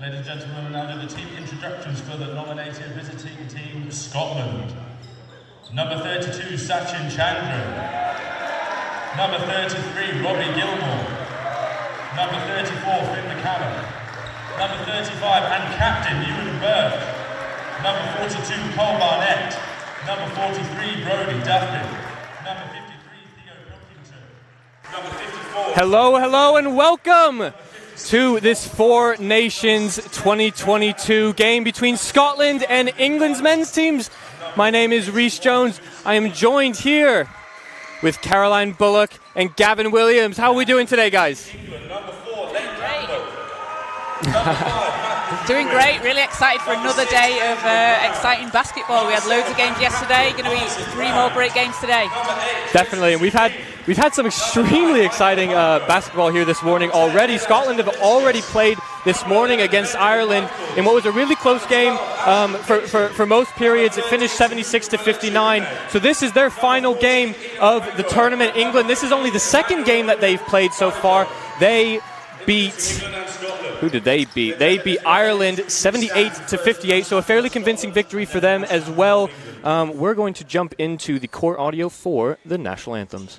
Ladies and gentlemen, we'll now do the team introductions for the nominated visiting team, Scotland. Number 32, Sachin Chandra. Number 33, Robbie Gilmore. Number 34, Finn McCallum. Number 35, and captain, Ewan Burke. Number 42, Cole Barnett. Number 43, Brodie Duffin. Number 53, Theo Brookington. Number 54. Hello, and welcome to this Four Nations 2022 game between Scotland and England's men's teams. My name is Rhys Jones. I am joined here with Caroline Bullock and Gavin Williams. How are we doing today, guys? Doing great, really excited for another day of exciting basketball. We had loads of games yesterday, going to be 3 more great games today. Definitely, and we've had some extremely exciting basketball here this morning already. Scotland have already played this morning against Ireland in what was a really close game for most periods. It finished 76-59, so this is their final game of the tournament. England, this is only the second game that they've played so far. They beat... Who did they beat? They beat Ireland 78-58, so a fairly convincing victory for them as well. We're going to jump into the court audio for the national anthems.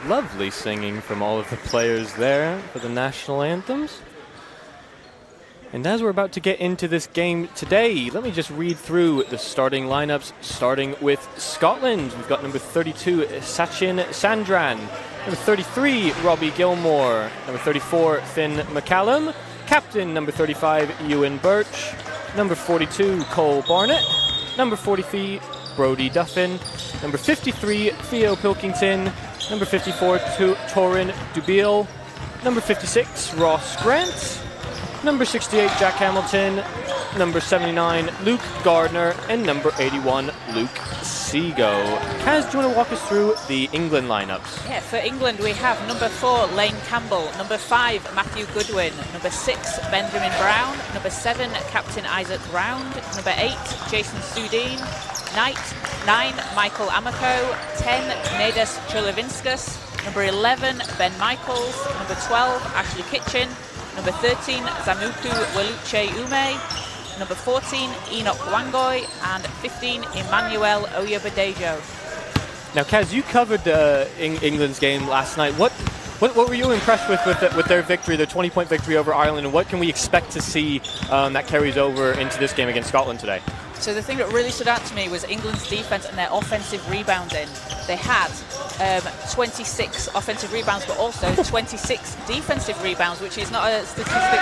Lovely singing from all of the players there for the national anthems. And as we're about to get into this game today, let me just read through the starting lineups, starting with Scotland. We've got number 32, Sachin Chandran. Number 33, Robbie Gilmore. Number 34, Finn McCallum. Captain, number 35, Ewan Birch. Number 42, Cole Barnett. Number 43, Brody Duffin. Number 53, Theo Pilkington. Number 54, Torin Dubiel. Number 56, Ross Grant. Number 68, Jack Hamilton. Number 79, Luke Gardner. And number 81, Luke Seago. Kaz, do you want to walk us through the England lineups? Yeah, for England we have number 4, Lane Campbell. Number 5, Matthew Goodwin. Number 6, Benjamin Brown. Number 7, Captain Isaac Round. Number 8, Jason Sudeen. 9, Michael Amako. 10, Nedas Cholovinskas. Number 11, Ben Michaels. Number 12, Ashley Kitchen. Number 13, Zamuku Weluche Ume. Number 14, Enoch Wangoy. And 15, Emmanuel Oyabadejo. Now, Kaz, you covered England's game last night. What were you impressed with their victory, their 20-point victory over Ireland, and what can we expect to see that carries over into this game against Scotland today? So the thing that really stood out to me was England's defence and their offensive rebounding. They had 26 offensive rebounds, but also 26 defensive rebounds, which is not a statistic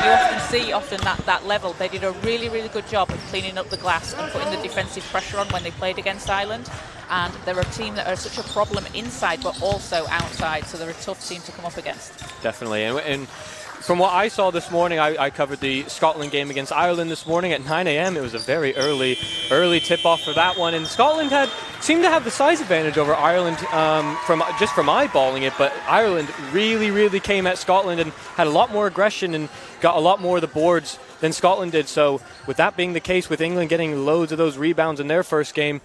you often see that level. They did a really, really good job of cleaning up the glass and putting the defensive pressure on when they played against Ireland. And they're a team that are such a problem inside, but also outside, so they're a tough team to come up against. Definitely, and from what I saw this morning, I covered the Scotland game against Ireland this morning at 9 a.m. It was a very early tip-off for that one, and Scotland seemed to have the size advantage over Ireland from eyeballing it, but Ireland really came at Scotland and had a lot more aggression and got a lot more of the boards than Scotland did. So with that being the case, with England getting loads of those rebounds in their first game,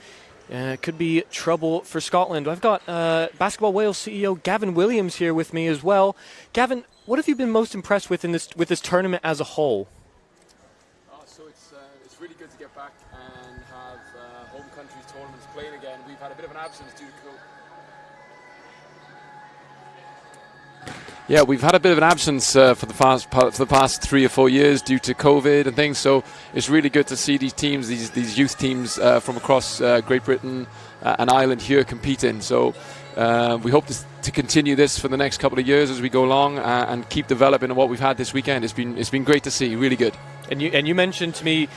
could be trouble for Scotland. I've got Basketball Wales CEO Gavin Williams here with me as well. Gavin, what have you been most impressed with with this tournament as a whole? So it's really good to get back and have home countries tournaments playing again. We've had a bit of an absence due to Yeah, we've had a bit of an absence for the past 3 or 4 years due to COVID and things. So it's really good to see these teams, these youth teams from across Great Britain and Ireland here competing. So we hope to continue this for the next couple of years as we go along and keep developing on what we've had this weekend. It's been great to see, really good. And you mentioned to me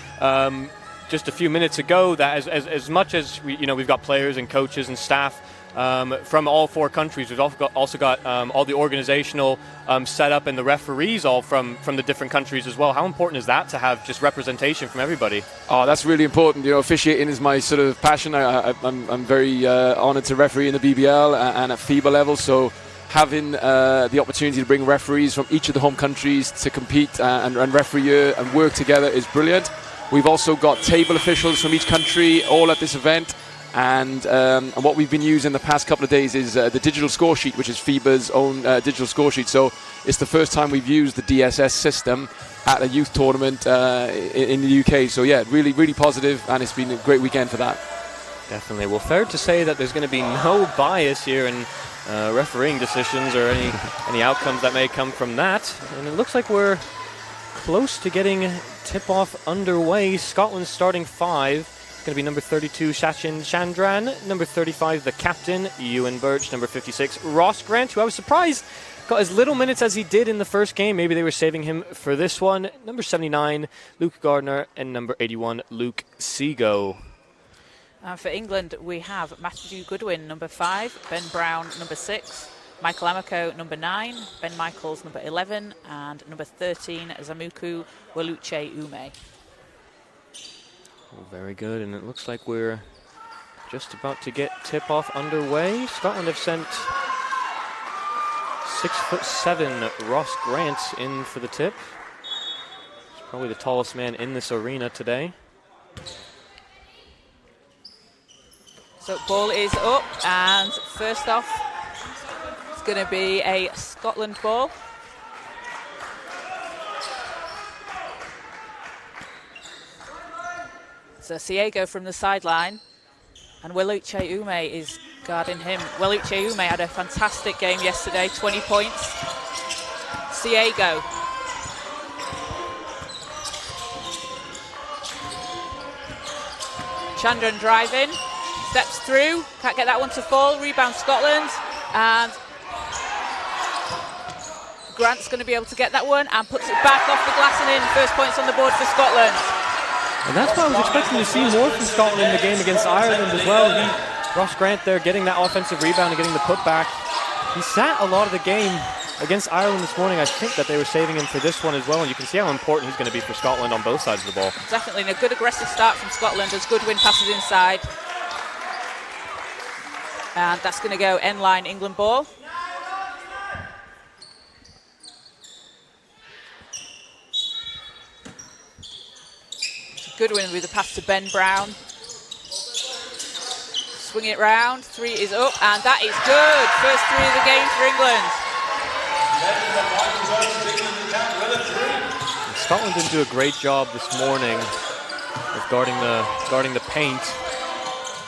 just a few minutes ago that as much as we've got players and coaches and staff from all 4 countries, we've also got all the organizational setup and the referees all from the different countries as well. How important is that to have just representation from everybody? Oh, that's really important. Officiating is my sort of passion. I'm very honoured to referee in the BBL and at FIBA level. So having the opportunity to bring referees from each of the home countries to compete and referee and work together is brilliant. We've also got table officials from each country all at this event. And what we've been using the past couple of days is the digital score sheet, which is FIBA's own digital score sheet. So it's the first time we've used the DSS system at a youth tournament in the UK. So yeah, really positive, and it's been a great weekend for that. Definitely. Well, fair to say that there's going to be no bias here in refereeing decisions or any outcomes that may come from that. And it looks like we're close to getting tip-off underway. Scotland's starting 5. Going to be number 32, Sachin Chandran. Number 35, the captain, Ewan Birch. Number 56, Ross Grant, who I was surprised got as little minutes as he did in the first game. Maybe they were saving him for this one. Number 79, Luke Gardner. And number 81, Luke Seago. For England, we have Matthew Goodwin, number 5. Ben Brown, number 6. Michael Amako, number 9. Ben Michaels, number 11. And number 13, Zamuku Weluche Ume. Very good, and it looks like we're just about to get tip-off underway. Scotland have sent 6'7" Ross Grant in for the tip. He's probably the tallest man in this arena today. So ball is up, and first off, it's going to be a Scotland ball. So Siego from the sideline, and Weluche Ume is guarding him. Weluche Ume had a fantastic game yesterday, 20 points. Siego. Chandran driving, steps through, can't get that one to fall, rebound Scotland, and Grant's going to be able to get that one and puts it back off the glass and in. First points on the board for Scotland. And that's what I was expecting to see more from Scotland in the game against Ireland as well. Ross Grant there getting that offensive rebound and getting the putback. He sat a lot of the game against Ireland this morning. I think that they were saving him for this one as well, and you can see how important he's going to be for Scotland on both sides of the ball. Definitely, and a good aggressive start from Scotland as Goodwin passes inside. And that's going to go end line England ball. Goodwin with a pass to Ben Brown. Swing it round, 3 is up, and that is good. First 3 of the game for England. Scotland didn't do a great job this morning of guarding the paint,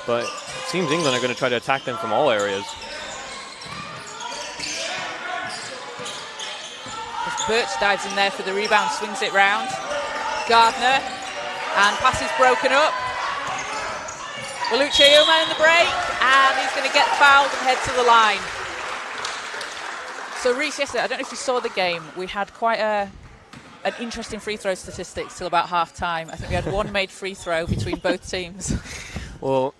but it seems England are going to try to attack them from all areas. Birch dives in there for the rebound, swings it round. Gardner. And pass is broken up. Weluche Ume in the break, and he's going to get fouled and head to the line. So Reece, yesterday, I don't know if you saw the game, we had quite an interesting free throw statistics till about half time. I think we had 1 made free throw between both teams. Well,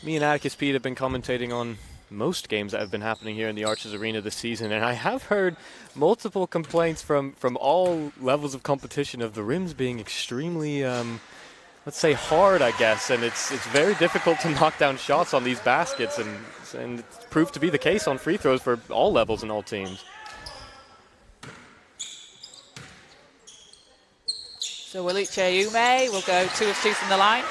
me and Atticus Pete have been commentating on most games that have been happening here in the Arches Arena this season, and I have heard multiple complaints from all levels of competition of the rims being extremely, let's say, hard, I guess, and it's very difficult to knock down shots on these baskets, and it's proved to be the case on free throws for all levels and all teams. So Weluche Ume will go 2 of 2 from the line.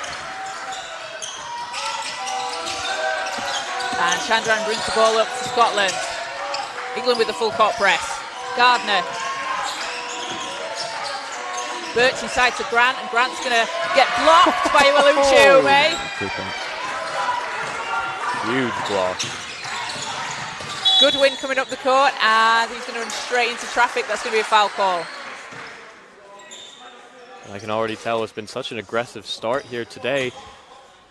And Chandran brings the ball up for Scotland. England with the full court press. Gardner. Birch inside to Grant, and Grant's going to get blocked by Weluche Ume. Huge block. Goodwin coming up the court, and he's going to run straight into traffic. That's going to be a foul call. I can already tell it's been such an aggressive start here today.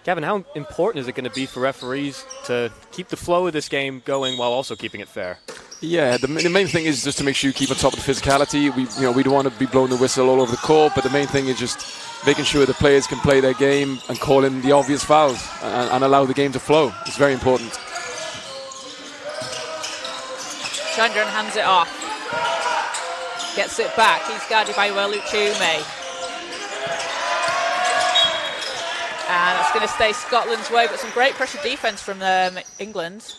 Gavin, how important is it going to be for referees to keep the flow of this game going while also keeping it fair? Yeah, the main thing is just to make sure you keep on top of the physicality. We don't want to be blowing the whistle all over the court, but the main thing is just making sure the players can play their game and call in the obvious fouls and allow the game to flow. It's very important. Chandran hands it off. Gets it back. He's guarded by Weluche Ume. And that's going to stay Scotland's way, but some great pressure defence from England.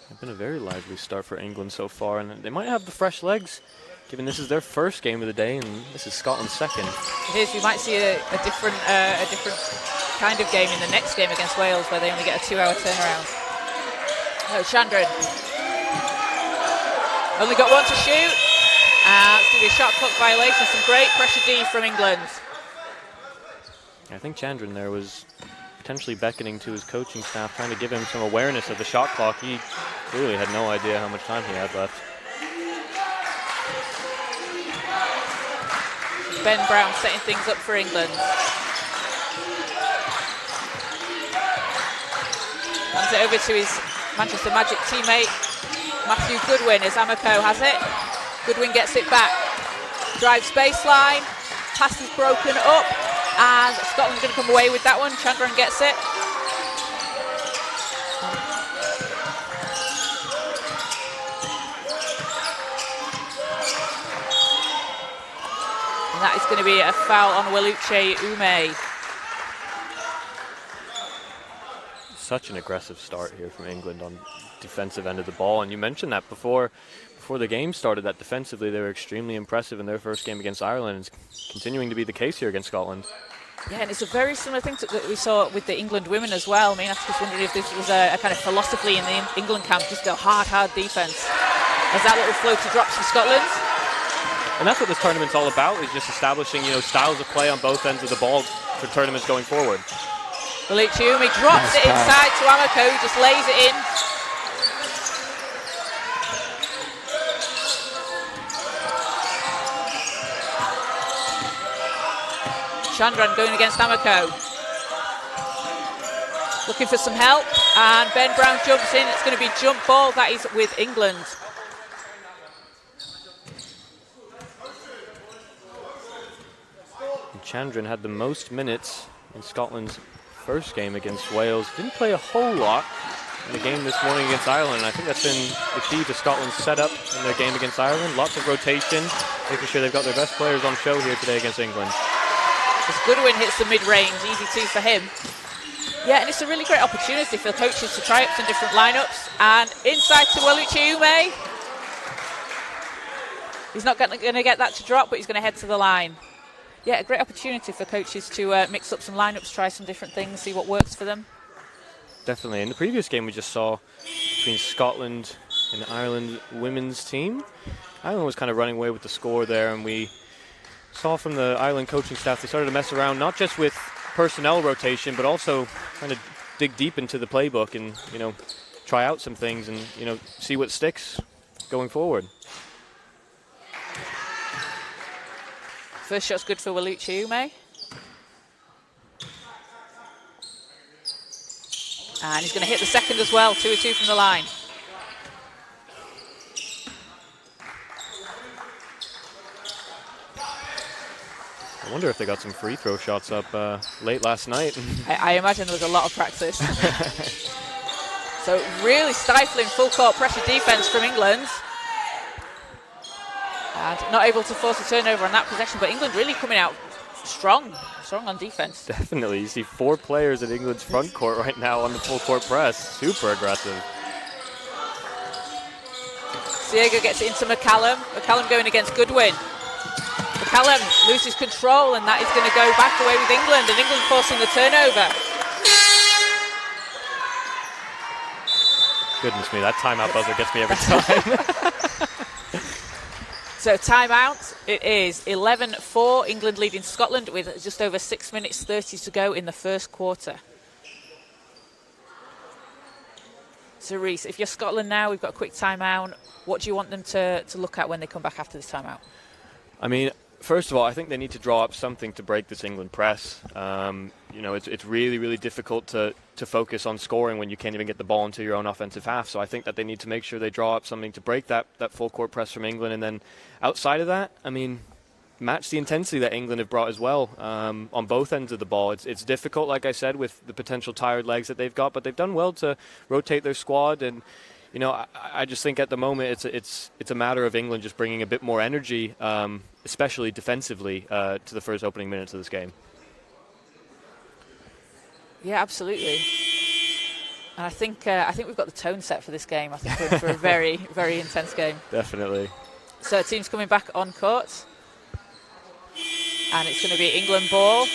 It's been a very lively start for England so far, and they might have the fresh legs, given this is their first game of the day, and this is Scotland's second. It is. We might see a different kind of game in the next game against Wales, where they only get a 2-hour turnaround. Oh, Chandran. Only got 1 to shoot. It's going to be a shot clock violation. Some great pressure D from England. I think Chandran there was potentially beckoning to his coaching staff, trying to give him some awareness of the shot clock. He clearly had no idea how much time he had left. Ben Brown setting things up for England. Hands it over to his Manchester Magic teammate, Matthew Goodwin, as Amako has it. Goodwin gets it back. Drives baseline. Pass is broken up. And Scotland's going to come away with that one. Chandran gets it. And that is going to be a foul on Weluche Ume. Such an aggressive start here from England on defensive end of the ball. And you mentioned that before the game started, that defensively they were extremely impressive in their first game against Ireland. It's continuing to be the case here against Scotland. Yeah, and it's a very similar thing that we saw with the England women as well. I mean, I was just wondering if this was a kind of philosophy in the England camp, just go hard defence. As that little floater drops for Scotland. And that's what this tournament's all about, is just establishing, styles of play on both ends of the ball for tournaments going forward. Waluchiumi drops it inside to Amako, who just lays it in. Chandran going against Amako. Looking for some help, and Ben Brown jumps in. It's going to be jump ball. That is with England. Chandran had the most minutes in Scotland's first game against Wales. Didn't play a whole lot in the game this morning against Ireland. I think that's been the key to Scotland's setup in their game against Ireland. Lots of rotation, making sure they've got their best players on show here today against England. As Goodwin hits the mid-range, easy two for him. Yeah, and it's a really great opportunity for the coaches to try out some different lineups. And inside to Waluchiumi. He's not going to get that to drop, but he's going to head to the line. Yeah, a great opportunity for coaches to mix up some lineups, try some different things, see what works for them. Definitely. In the previous game we just saw between Scotland and Ireland women's team, Ireland was kind of running away with the score there, and we saw from the Ireland coaching staff they started to mess around not just with personnel rotation, but also trying to dig deep into the playbook and, you know, try out some things and, you know, see what sticks going forward. First shot's good for Waluchiumi. And he's going to hit the second as well, 2-2 from the line. I wonder if they got some free throw shots up late last night. I imagine there was a lot of practice. So really stifling full court pressure defense from England. And not able to force a turnover on that possession, but England really coming out strong on defense. Definitely. You see 4 players at England's front court right now on the full court press. Super aggressive. Siego gets it into McCallum. McCallum going against Goodwin. McCallum loses control, and that is going to go back away with England, and England forcing the turnover. Goodness me, that timeout buzzer gets me every time. So timeout, it is 11-4, England leading Scotland with just over 6 minutes 30 to go in the first quarter. So Reece, if you're Scotland now, we've got a quick timeout. What do you want them to look at when they come back after this timeout? I mean, first of all, I think they need to draw up something to break this England press. You know, it's really, really difficult to focus on scoring when you can't even get the ball into your own offensive half. So I think that they need to make sure they draw up something to break that full court press from England. And then outside of that, I mean, match the intensity that England have brought as well on both ends of the ball. It's difficult, like I said, with the potential tired legs that they've got, but they've done well to rotate their squad. And you know, I just think at the moment it's a matter of England just bringing a bit more energy, especially defensively, to the first opening minutes of this game. Yeah, absolutely. And I think we've got the tone set for this game. I think we're in for a very, very intense game. Definitely. So team's coming back on court, and it's going to be England ball.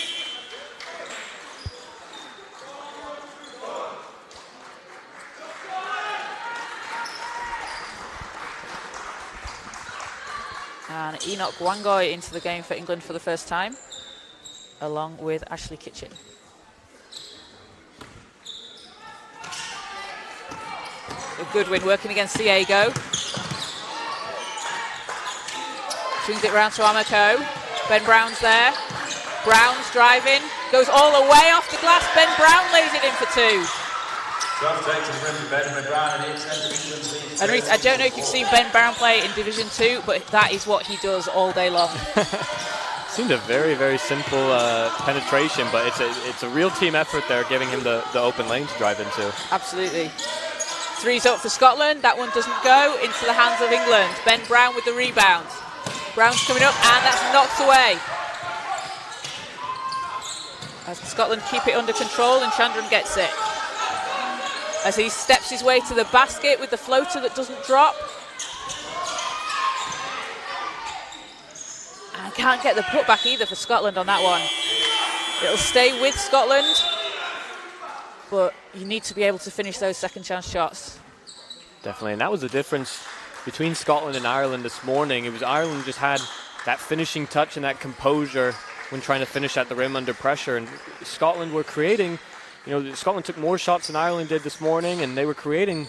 And Enoch Wangoi into the game for England for the first time, along with Ashley Kitchen. Goodwin working against Diego. Swings it round to Amako. Ben Brown's there. Brown's driving. Goes all the way off the glass. Ben Brown lays it in for 2. And Reece, I don't know if you've seen Ben Brown play in Division 2, but that is what he does all day long. Seemed a very, very simple penetration, but it's a real team effort there, giving him the open lane to drive into. Absolutely. 3's up for Scotland. That one doesn't go into the hands of England. Ben Brown with the rebound. Brown's coming up, and that's knocked away. As Scotland keep it under control, and Chandran gets it. As he steps his way to the basket with the floater that doesn't drop. And can't get the putback either for Scotland on that one. It'll stay with Scotland, but you need to be able to finish those second chance shots. Definitely, and that was the difference between Scotland and Ireland this morning. It was Ireland just had that finishing touch and that composure when trying to finish at the rim under pressure, and Scotland were creating Scotland took more shots than Ireland did this morning, and they were creating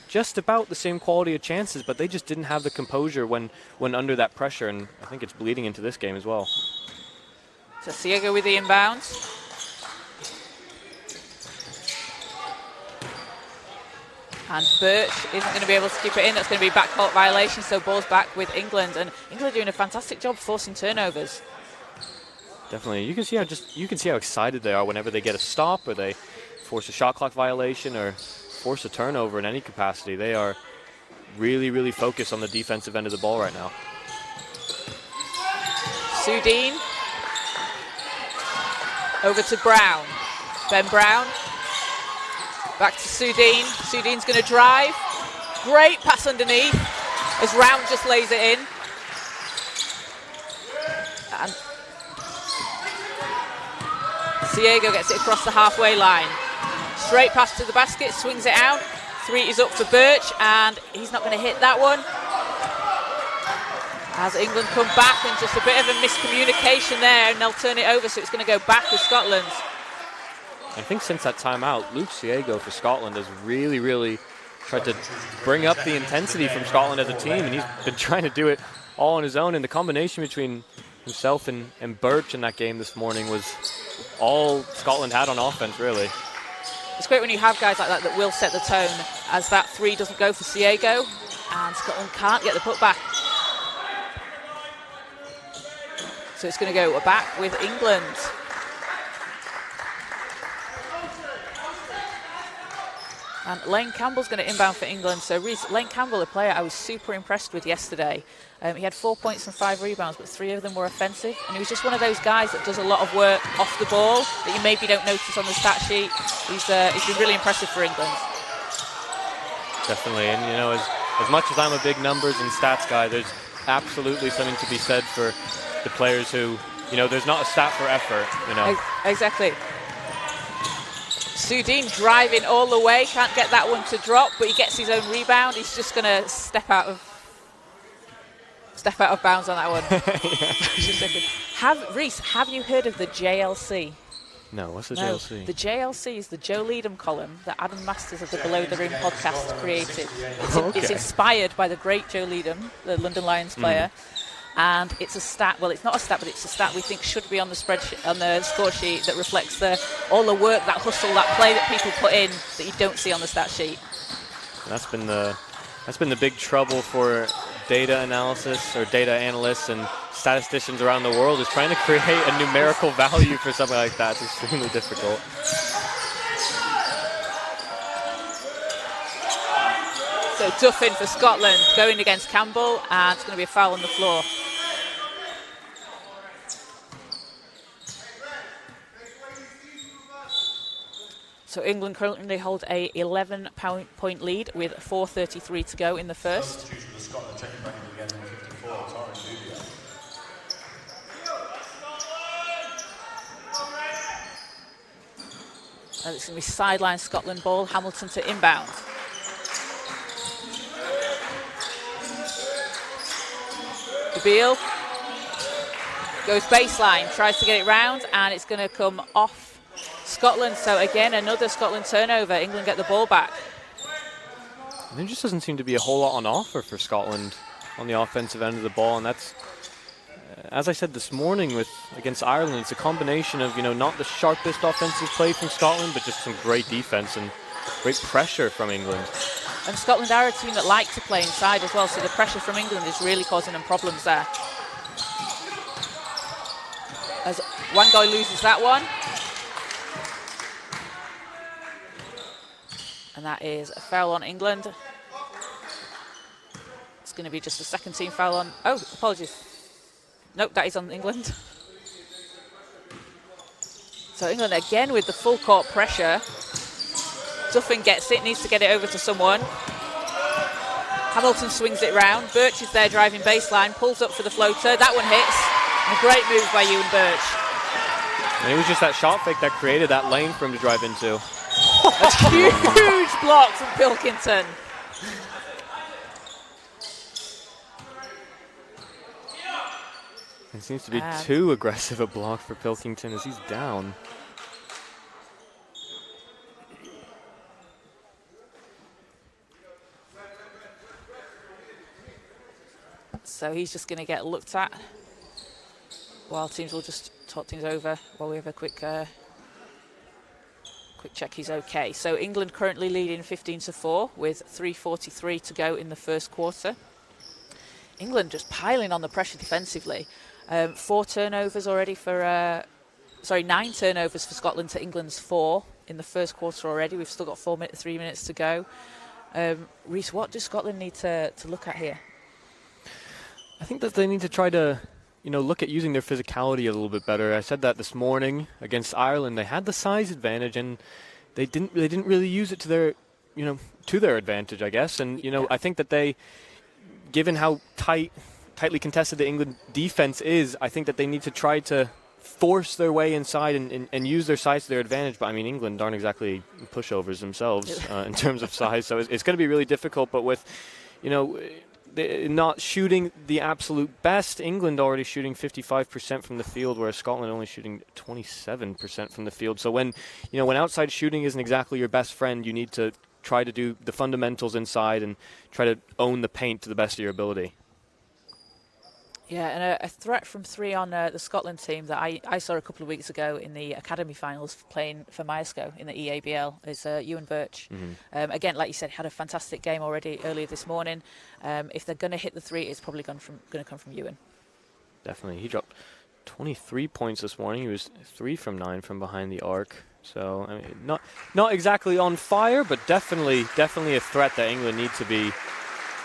just about the same quality of chances, but they just didn't have the composure when under that pressure, and I think it's bleeding into this game as well. So Siego with the inbounds. And Birch isn't going to be able to keep it in. That's going to be backcourt violation, so ball's back with England. And England are doing a fantastic job forcing turnovers. Definitely. You can see how excited they are whenever they get a stop or they force a shot clock violation or force a turnover in any capacity. They are really, really focused on the defensive end of the ball right now. Sudeen. Over to Brown. Ben Brown. Back to Sudeen. Sudeen's going to drive. Great pass underneath as Round just lays it in. And Siego gets it across the halfway line. Straight pass to the basket, swings it out. Three is up for Birch, and he's not going to hit that one. As England come back, and just a bit of a miscommunication there, and they'll turn it over, so it's going to go back with Scotland. I think since that timeout, Luke Siego for Scotland has really, really tried to bring up the intensity from Scotland as a team, and he's been trying to do it all on his own. And the combination between himself and Birch in that game this morning was all Scotland had on offense, really. It's great when you have guys like that that will set the tone, as that three doesn't go for Siego, and Scotland can't get the putback. So it's going to go back with England. And Lane Campbell's going to inbound for England. So Lane Campbell, a player I was super impressed with yesterday. He had 4 points and 5 rebounds, but 3 of them were offensive. And he was just one of those guys that does a lot of work off the ball that you maybe don't notice on the stat sheet. He's been really impressive for England. Definitely. And, as much as I'm a big numbers and stats guy, there's absolutely something to be said for the players who, there's not a stat for effort, Exactly. Sudeen driving all the way, can't get that one to drop, but he gets his own rebound. He's just going to step out of bounds on that one. Reese, have you heard of the JLC? No, what's the JLC? The JLC is the Joe Leadham column that Adam Masters of the Below the Rim podcast created. It's inspired by the great Joe Leadham, the London Lions player. And it's a stat, well, it's not a stat, but it's a stat we think should be on the spreadsheet, on the score sheet, that reflects all the work, that hustle, that play that people put in that you don't see on the stat sheet. That's been the big trouble for data analysis or data analysts and statisticians around the world, is trying to create a numerical value for something like that. It's extremely difficult. So Duffin for Scotland going against Campbell, and it's going to be a foul on the floor. So England currently hold a 11-point lead with 4:33 to go in the first. And it's going to be sideline Scotland ball, Hamilton to inbound. Beal goes baseline, tries to get it round, and it's going to come off Scotland. So again, another Scotland turnover. England get the ball back. There just doesn't seem to be a whole lot on offer for Scotland on the offensive end of the ball, and that's, as I said this morning against Ireland, it's a combination of not the sharpest offensive play from Scotland, but just some great defense and great pressure from England. And Scotland are a team that like to play inside as well, so the pressure from England is really causing them problems there. As Wangoy loses that one. And that is a foul on England. It's going to be just a second team foul on... Oh, apologies. Nope, that is on England. So England again with the full court pressure. Duffin gets it, needs to get it over to someone. Hamilton swings it round. Birch is there driving baseline, pulls up for the floater. That one hits. And a great move by Ewan Birch. And it was just that shot fake that created that lane for him to drive into. A huge block from Pilkington. It seems to be too aggressive a block for Pilkington as he's down. So he's just going to get looked at while teams will just talk things over while we have a quick check he's okay. So England currently leading 15-4 with 3:43 to go in the first quarter. England just piling on the pressure defensively. 4 turnovers already for, 9 turnovers for Scotland to England's 4 in the first quarter already. We've still got 3 minutes to go. Rhys, what does Scotland need to look at here? I think that they need to try to, look at using their physicality a little bit better. I said that this morning against Ireland. They had the size advantage, and they didn't really use it to their advantage, I guess. And I think that they, given how tightly contested the England defense is, I think that they need to try to force their way inside and use their size to their advantage. But I mean, England aren't exactly pushovers themselves in terms of size, so it's going to be really difficult. But with, not shooting the absolute best, England already shooting 55% from the field, whereas Scotland only shooting 27% from the field. So when outside shooting isn't exactly your best friend, you need to try to do the fundamentals inside and try to own the paint to the best of your ability. Yeah, and a threat from 3 on the Scotland team that I saw a couple of weeks ago in the Academy finals playing for Myerscough in the EABL is Ewan Birch. Mm-hmm. Again, like you said, had a fantastic game already earlier this morning. If they're going to hit the 3, it's probably going to come from Ewan. Definitely. He dropped 23 points this morning. He was 3 from 9 from behind the arc. So, I mean, not exactly on fire, but definitely a threat that England need to be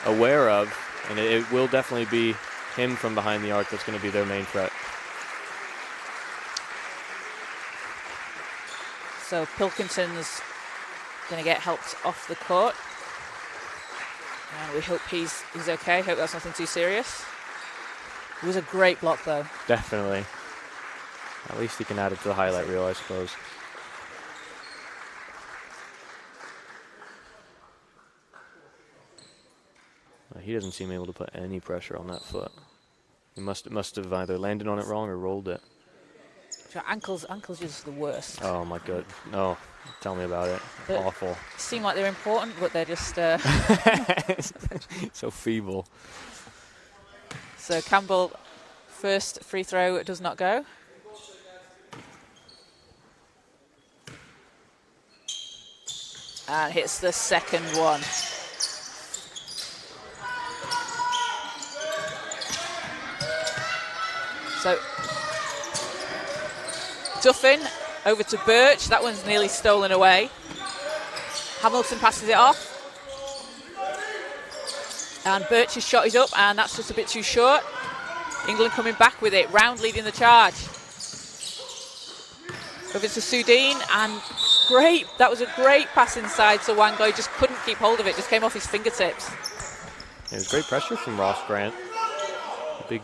aware of. And it will definitely be him from behind the arc that's going to be their main threat. So Pilkington's going to get helped off the court. And we hope he's okay. Hope that's nothing too serious. It was a great block, though. Definitely. At least he can add it to the highlight reel, I suppose. He doesn't seem able to put any pressure on that foot. He must have either landed on it wrong or rolled it. Ankles just the worst. Oh my god. No, tell me about it. Awful. Seem like they're important, but they're just so feeble. So Campbell, first free throw does not go. And hits the second one. So Duffin over to Birch. That one's nearly stolen away. Hamilton passes it off. And Birch's shot is up, and that's just a bit too short. England coming back with it. Round leading the charge. Over to Sudeen, and great. That was a great pass inside to Wanglo. He just couldn't keep hold of it. Just came off his fingertips. It was great pressure from Ross Grant. The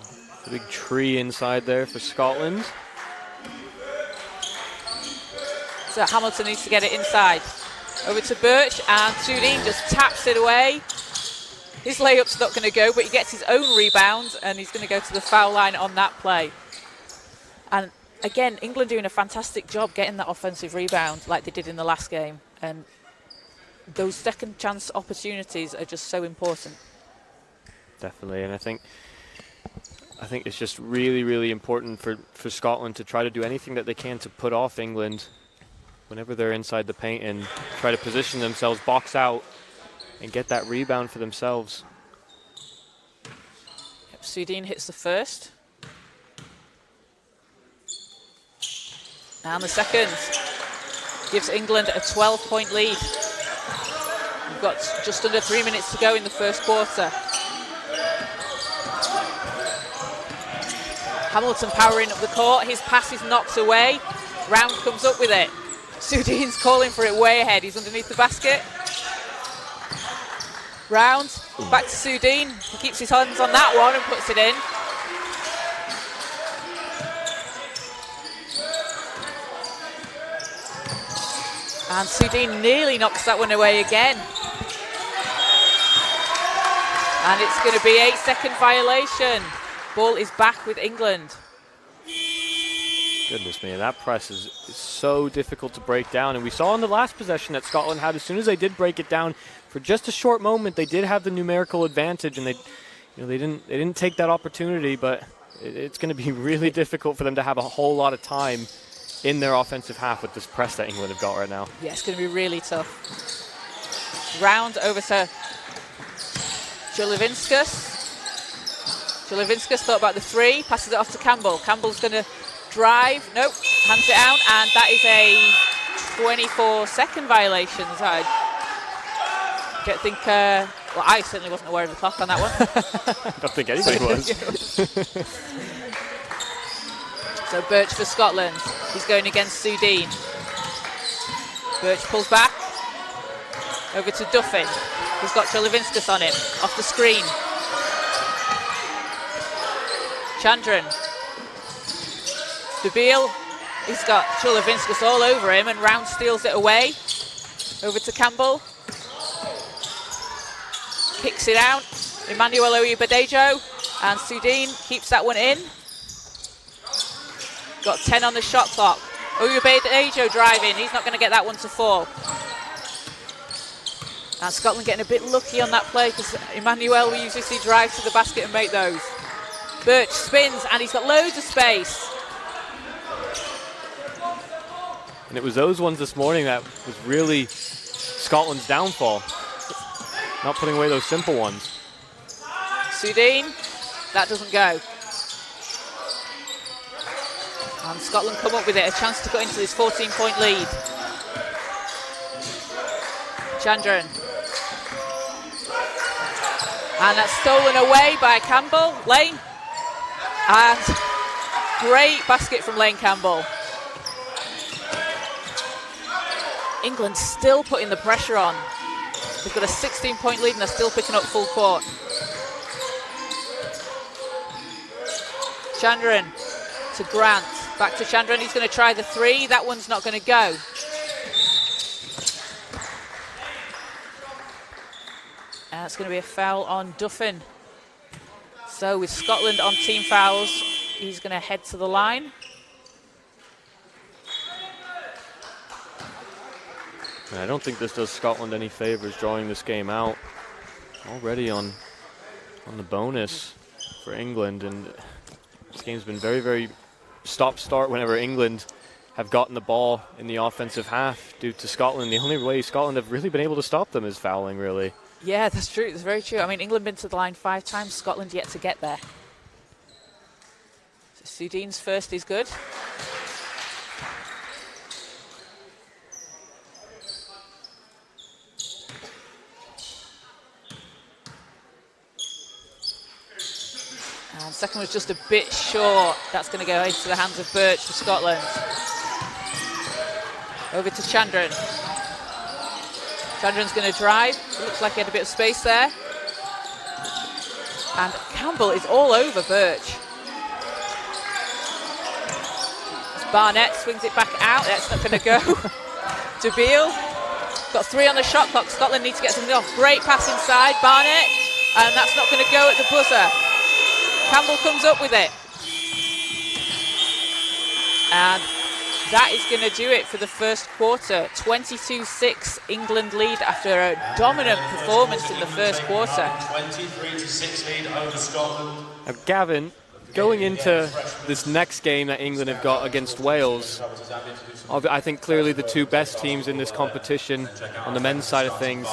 big tree inside there for Scotland. So Hamilton needs to get it inside. Over to Birch, and Sudeen just taps it away. His layup's not going to go, but he gets his own rebound, and he's going to go to the foul line on that play. And again, England doing a fantastic job getting that offensive rebound like they did in the last game. And those second chance opportunities are just so important. Definitely, and I think it's just really, really important for Scotland to try to do anything that they can to put off England whenever they're inside the paint and try to position themselves, box out, and get that rebound for themselves. Yep, Sudeen hits the first. And the second gives England a 12-point lead. We've got just under 3 minutes to go in the first quarter. Hamilton powering up the court. His pass is knocked away. Round comes up with it. Sudeen's calling for it way ahead. He's underneath the basket. Round, back to Sudeen. He keeps his hands on that one and puts it in. And Sudeen nearly knocks that one away again. And it's going to be a 8-second violation. Ball is back with England. Goodness me, that press is so difficult to break down. And we saw in the last possession that Scotland had, as soon as they did break it down, for just a short moment, they did have the numerical advantage, and they they didn't take that opportunity, but it's going to be really difficult for them to have a whole lot of time in their offensive half with this press that England have got right now. Yeah, it's going to be really tough. Round over to Julevinskas. Julevinskas thought about the 3, passes it off to Campbell. Campbell's going to drive. Nope, hands it out, and that is a 24-second violation. So I don't think, well, I certainly wasn't aware of the clock on that one. I don't think anybody was. So Birch for Scotland. He's going against Sudeen. Birch pulls back. Over to Duffin. He's got Julevinskas on him. Off the screen. Chandran. Stabile. He's got Julevinskas all over him, and Round steals it away. Over to Campbell. Kicks it out. Emmanuel Oyebadejo. And Sudeen keeps that one in. Got 10 on the shot clock. Oyebadejo driving. He's not going to get that one to fall. And Scotland getting a bit lucky on that play, because Emmanuel, we usually see drive to the basket and make those. Birch spins, and he's got loads of space. And it was those ones this morning that was really Scotland's downfall. Not putting away those simple ones. Sudeen, that doesn't go. And Scotland come up with it, a chance to cut into this 14-point lead. Chandran. And that's stolen away by Campbell. Lane. And great basket from Lane Campbell. England still putting the pressure on. They've got a 16-point lead and they're still picking up full court. Chandran to Grant. Back to Chandran. He's going to try the 3. That one's not going to go. It's going to be a foul on Duffin. So with Scotland on team fouls, he's going to head to the line. I don't think this does Scotland any favors drawing this game out. Already on the bonus for England, and this game's been very, very stop-start whenever England have gotten the ball in the offensive half due to Scotland. The only way Scotland have really been able to stop them is fouling, really. Yeah, that's true. That's very true. I mean, England been to the line 5 times, Scotland yet to get there. So Sudeen's first is good. And second was just a bit short. That's going to go into the hands of Birch for Scotland. Over to Chandran. Chandran's going to drive. It looks like he had a bit of space there. And Campbell is all over Birch. As Barnett swings it back out. That's not going to go. To Beale. Got 3 on the shot clock. Scotland need to get something off. Great pass inside. Barnett. And that's not going to go at the buzzer. Campbell comes up with it. And that is going to do it for the first quarter. 22-6 England lead after a dominant performance in the first quarter. 23-6 lead over Scotland. Now, Gavin, going into this next game that England have got against Wales, I think clearly the 2 best teams in this competition on the men's side of things.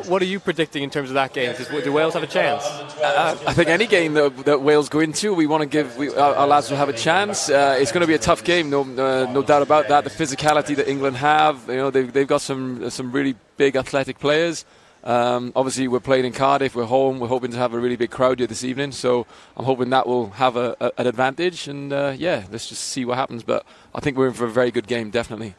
What are you predicting in terms of that game? Do Wales have a chance? I think any game that Wales go into, we want to give our lads will have a chance. It's going to be a tough game, no doubt about that. The physicality that England have, they've got some really big athletic players. Obviously, we're playing in Cardiff. We're home. We're hoping to have a really big crowd here this evening. So I'm hoping that will have an advantage. And let's just see what happens. But I think we're in for a very good game, definitely.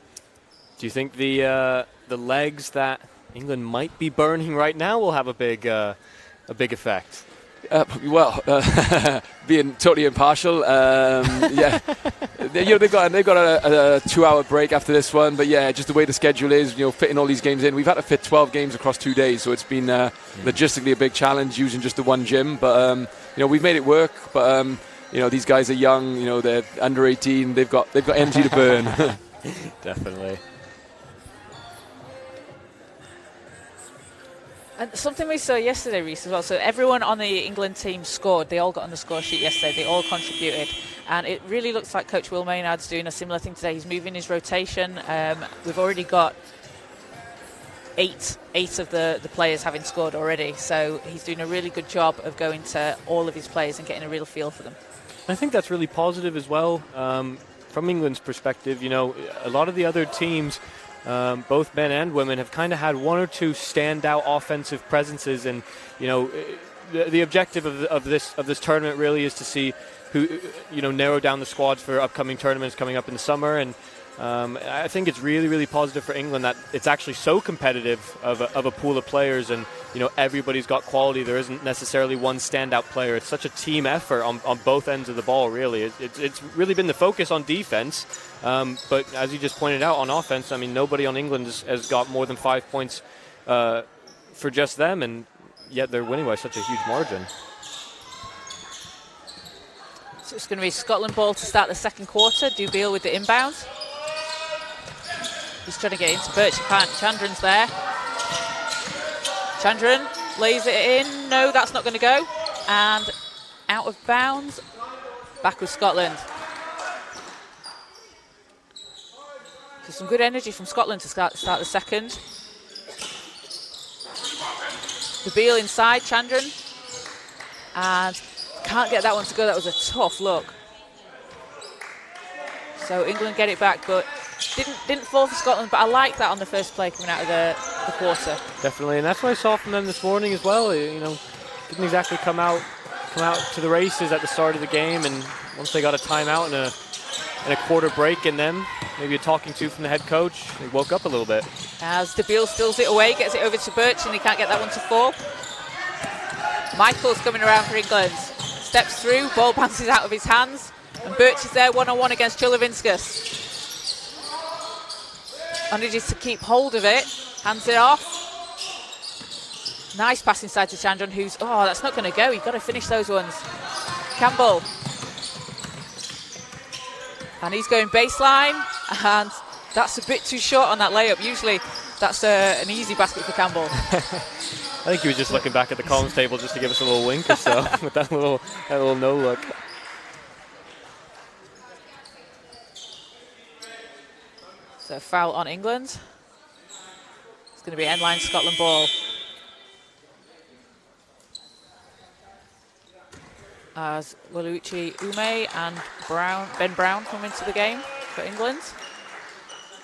Do you think the legs that England might be burning right now will have a big effect? Being totally impartial, yeah. They've got a 2-hour break after this one, but yeah, just the way the schedule is, fitting all these games in. We've had to fit 12 games across 2 days, so it's been logistically a big challenge using just the one gym. But we've made it work. But these guys are young. They're under 18. They've got energy to burn. Definitely. And something we saw yesterday, Reese, as well. So everyone on the England team scored. They all got on the score sheet yesterday. They all contributed. And it really looks like Coach Will Maynard's doing a similar thing today. He's moving his rotation. We've already got eight of the players having scored already. So he's doing a really good job of going to all of his players and getting a real feel for them. I think that's really positive as well. From England's perspective, you know, a lot of the other teams, both men and women, have kind of had one or two standout offensive presences, and you know, the objective of this tournament really is to see who, you know, narrow down the squads for upcoming tournaments coming up in the summer. And I think it's really, really positive for England that it's actually so competitive of a pool of players, and you know, everybody's got quality. There isn't necessarily one standout player. It's such a team effort on both ends of the ball, really. It's really been the focus on defense, but as you just pointed out, on offense, I mean, nobody on England has got more than 5 points for just them, and yet they're winning by such a huge margin. So it's going to be Scotland ball to start the second quarter. Dubiel with the inbound. He's trying to get into Birch. He can't. Chandran's there. Chandran lays it in. No, that's not going to go. And out of bounds. Back with Scotland. So some good energy from Scotland to start the second. Dubiel inside. Chandran. And can't get that one to go. That was a tough look. So England get it back, but didn't fall for Scotland, but I like that on the first play coming out of the quarter. Definitely, and that's what I saw from them this morning as well. You know, didn't exactly come out to the races at the start of the game, and once they got a timeout and a quarter break in them, maybe a talking to from the head coach, they woke up a little bit. As Dubiel steals it away, gets it over to Birch, and he can't get that one to fall. Michael's coming around for England. Steps through, ball bounces out of his hands, and Birch is there one-on-one against Chulavinskas. Manages to keep hold of it, hands it off. Nice pass inside to Chandran, who's, oh, that's not going to go. You've got to finish those ones. Campbell. And he's going baseline, and that's a bit too short on that layup. Usually that's an easy basket for Campbell. I think he was just looking back at the columns table just to give us a little wink or so with that little no look. So foul on England. It's going to be end-line Scotland ball. As Waluichi Ume and Ben Brown come into the game for England.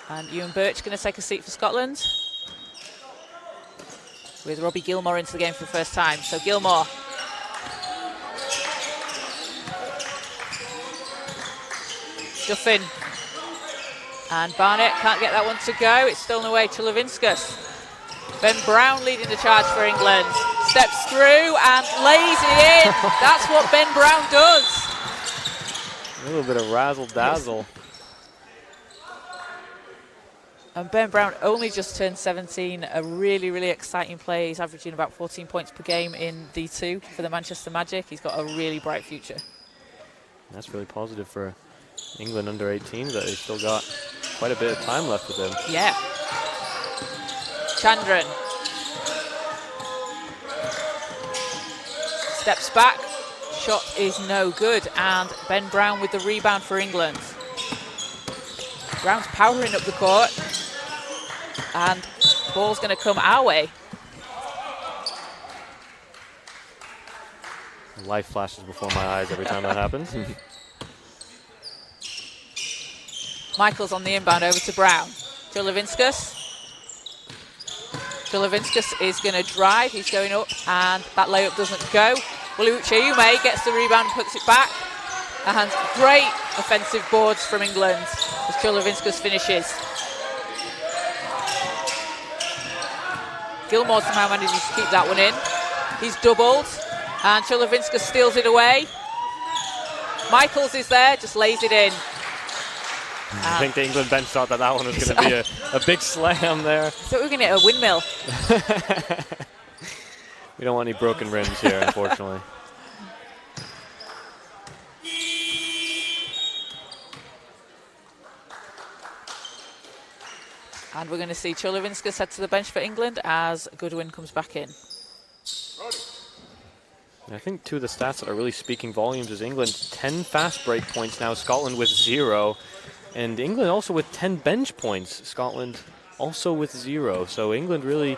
And Ewan Birch going to take a seat for Scotland. With Robbie Gilmore into the game for the first time. So Gilmore. Duffin. And Barnett can't get that one to go. It's stolen away to Chulavinskas. Ben Brown leading the charge for England. Steps through and lays it in. That's what Ben Brown does. A little bit of razzle-dazzle. And Ben Brown only just turned 17. A really, really exciting play. He's averaging about 14 points per game in D2 for the Manchester Magic. He's got a really bright future. That's really positive for England under 18s, that they've still got quite a bit of time left with him. Yeah. Chandran. Steps back. Shot is no good. And Ben Brown with the rebound for England. Brown's powering up the court. And ball's going to come our way. Life flashes before my eyes every time that happens. Michael's on the inbound over to Brown. Chulavinskas. Chulavinskas is going to drive. He's going up, and that layup doesn't go. Waluichi Ume gets the rebound and puts it back. And great offensive boards from England as Chulavinskas finishes. Gilmore somehow manages to keep that one in. He's doubled, and Chulavinskas steals it away. Michaels is there, just lays it in. I think the England bench thought that one was going to be a big slam there. So we're going to get a windmill. We don't want any broken rims here, unfortunately. And we're going to see Cholovinska set to the bench for England as Goodwin comes back in. I think two of the stats that are really speaking volumes is England 10 fast break points now, Scotland with 0. And England also with 10 bench points, Scotland also with 0. So England really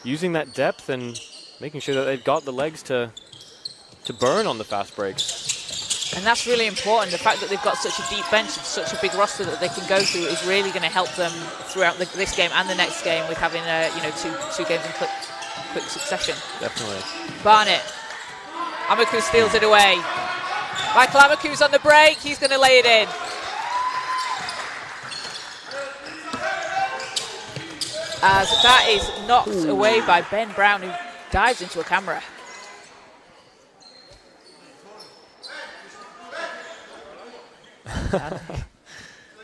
using that depth and making sure that they've got the legs to burn on the fast breaks. And that's really important. The fact that they've got such a deep bench and such a big roster that they can go through is really going to help them throughout this game and the next game with having two games in quick succession. Definitely. Barnett. Amaku steals it away. Michael Amaku's on the break. He's going to lay it in. As that is knocked away by Ben Brown, who dives into a camera.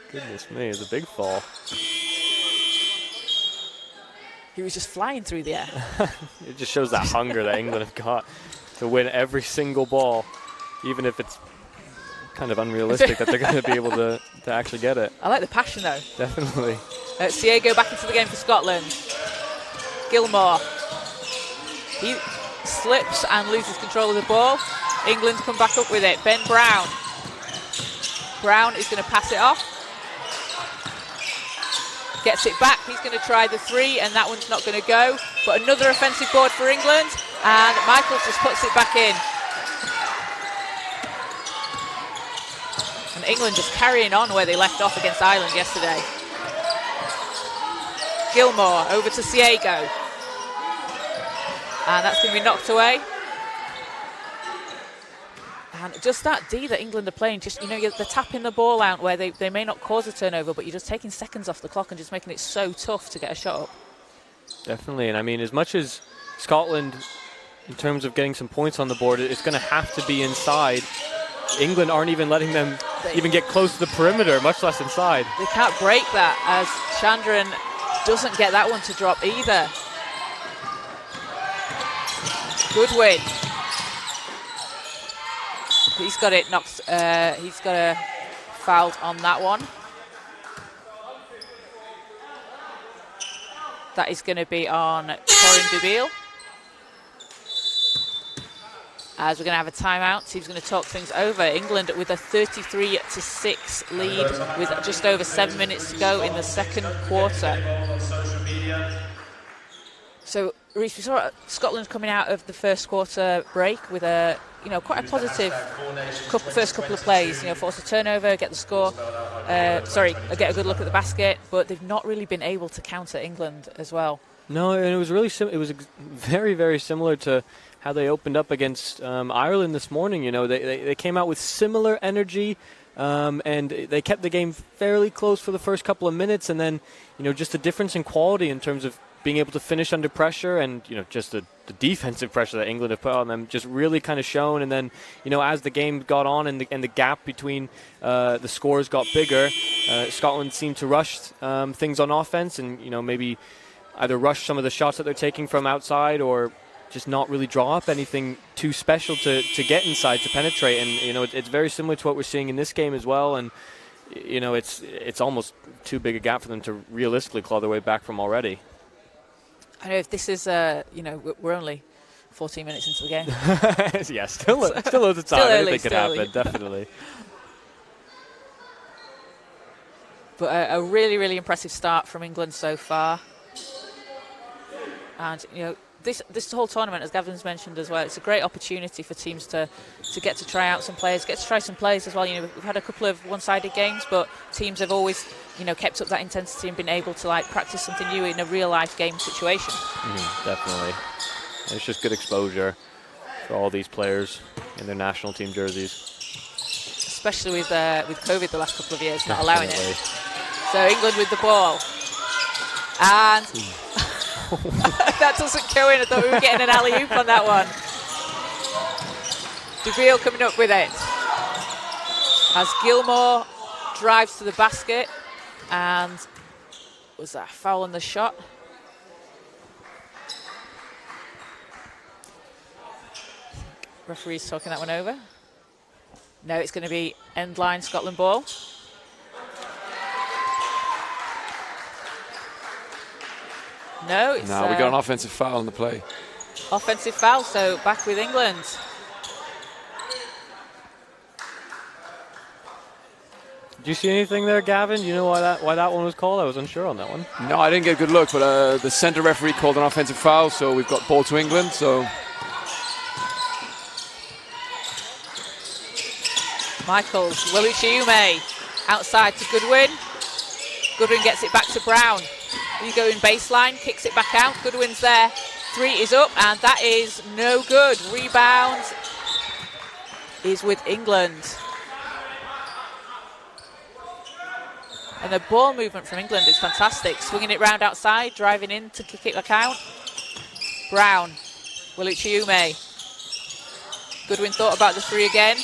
Goodness me, it's a big fall. He was just flying through the air. It just shows that hunger that England have got to win every single ball, even if it's kind of unrealistic that they're going to be able to actually get it. I like the passion, though. Definitely. Siego back into the game for Scotland. Gilmore. He slips and loses control of the ball. England come back up with it. Ben Brown. Brown is going to pass it off. Gets it back. He's going to try the 3, and that one's not going to go. But another offensive board for England, and Michael just puts it back in. And England just carrying on where they left off against Ireland yesterday. Gilmore over to Siego. And that's going to be knocked away. And just that D that England are playing, just, they're tapping the ball out where they may not cause a turnover, but you're just taking seconds off the clock and just making it so tough to get a shot up. Definitely, and I mean, as much as Scotland, in terms of getting some points on the board, it's going to have to be inside. England aren't even letting them even get close to the perimeter, much less inside. They can't break that, as Chandran doesn't get that one to drop either. Goodwin. He's got it knocked. He's got a fouled on that one. That is going to be on Corin Dubiel. As we're going to have a timeout, he's going to talk things over. England with a 33-6 lead with just over 7 minutes to go in the second quarter. So, Reece, we saw Scotland coming out of the first quarter break with a, quite a positive first couple of plays. Force a turnover, get the score. Get a good look at the basket, but they've not really been able to counter England as well. No, and it was really it was very, very similar to how they opened up against Ireland this morning. They came out with similar energy, and they kept the game fairly close for the first couple of minutes, and then just a difference in quality in terms of being able to finish under pressure, and just the defensive pressure that England have put on them just really kind of shown. And then as the game got on and the gap between the scores got bigger, Scotland seemed to rush things on offense, and maybe either rush some of the shots that they're taking from outside, or just not really draw up anything too special to get inside to penetrate. And it's very similar to what we're seeing in this game as well. And it's almost too big a gap for them to realistically claw their way back from already. I know if this is, we're only 14 minutes into the game. Yeah, still loads of time. Anything could happen, definitely. But a really, really impressive start from England so far. And, this whole tournament, as Gavin's mentioned as well, it's a great opportunity for teams to get to try out some players, get to try some players as well. We've had a couple of one-sided games, but teams have always, kept up that intensity and been able to practice something new in a real-life game situation. Definitely. It's just good exposure for all these players in their national team jerseys. Especially with COVID the last couple of years, not allowing it. So England with the ball. And that doesn't go in. I thought we were getting an alley-oop on that one. Dubiel coming up with it. As Gilmore drives to the basket. And was that a foul on the shot? Referee's talking that one over. No, it's going to be end line Scotland ball. No, it's... No, we got an offensive foul on the play. Offensive foul, so back with England. Did you see anything there, Gavin? Do you know why that one was called? I was unsure on that one. No, I didn't get a good look, but the centre referee called an offensive foul, so we've got ball to England. So Michaels, Wiluchiume, outside to Goodwin. Goodwin gets it back to Brown. You go in baseline, kicks it back out. Goodwin's there. 3 is up, and that is no good. Rebound is with England. And the ball movement from England is fantastic. Swinging it round outside, driving in to kick it back out. Brown, Wiluchiume. Goodwin thought about the 3 again.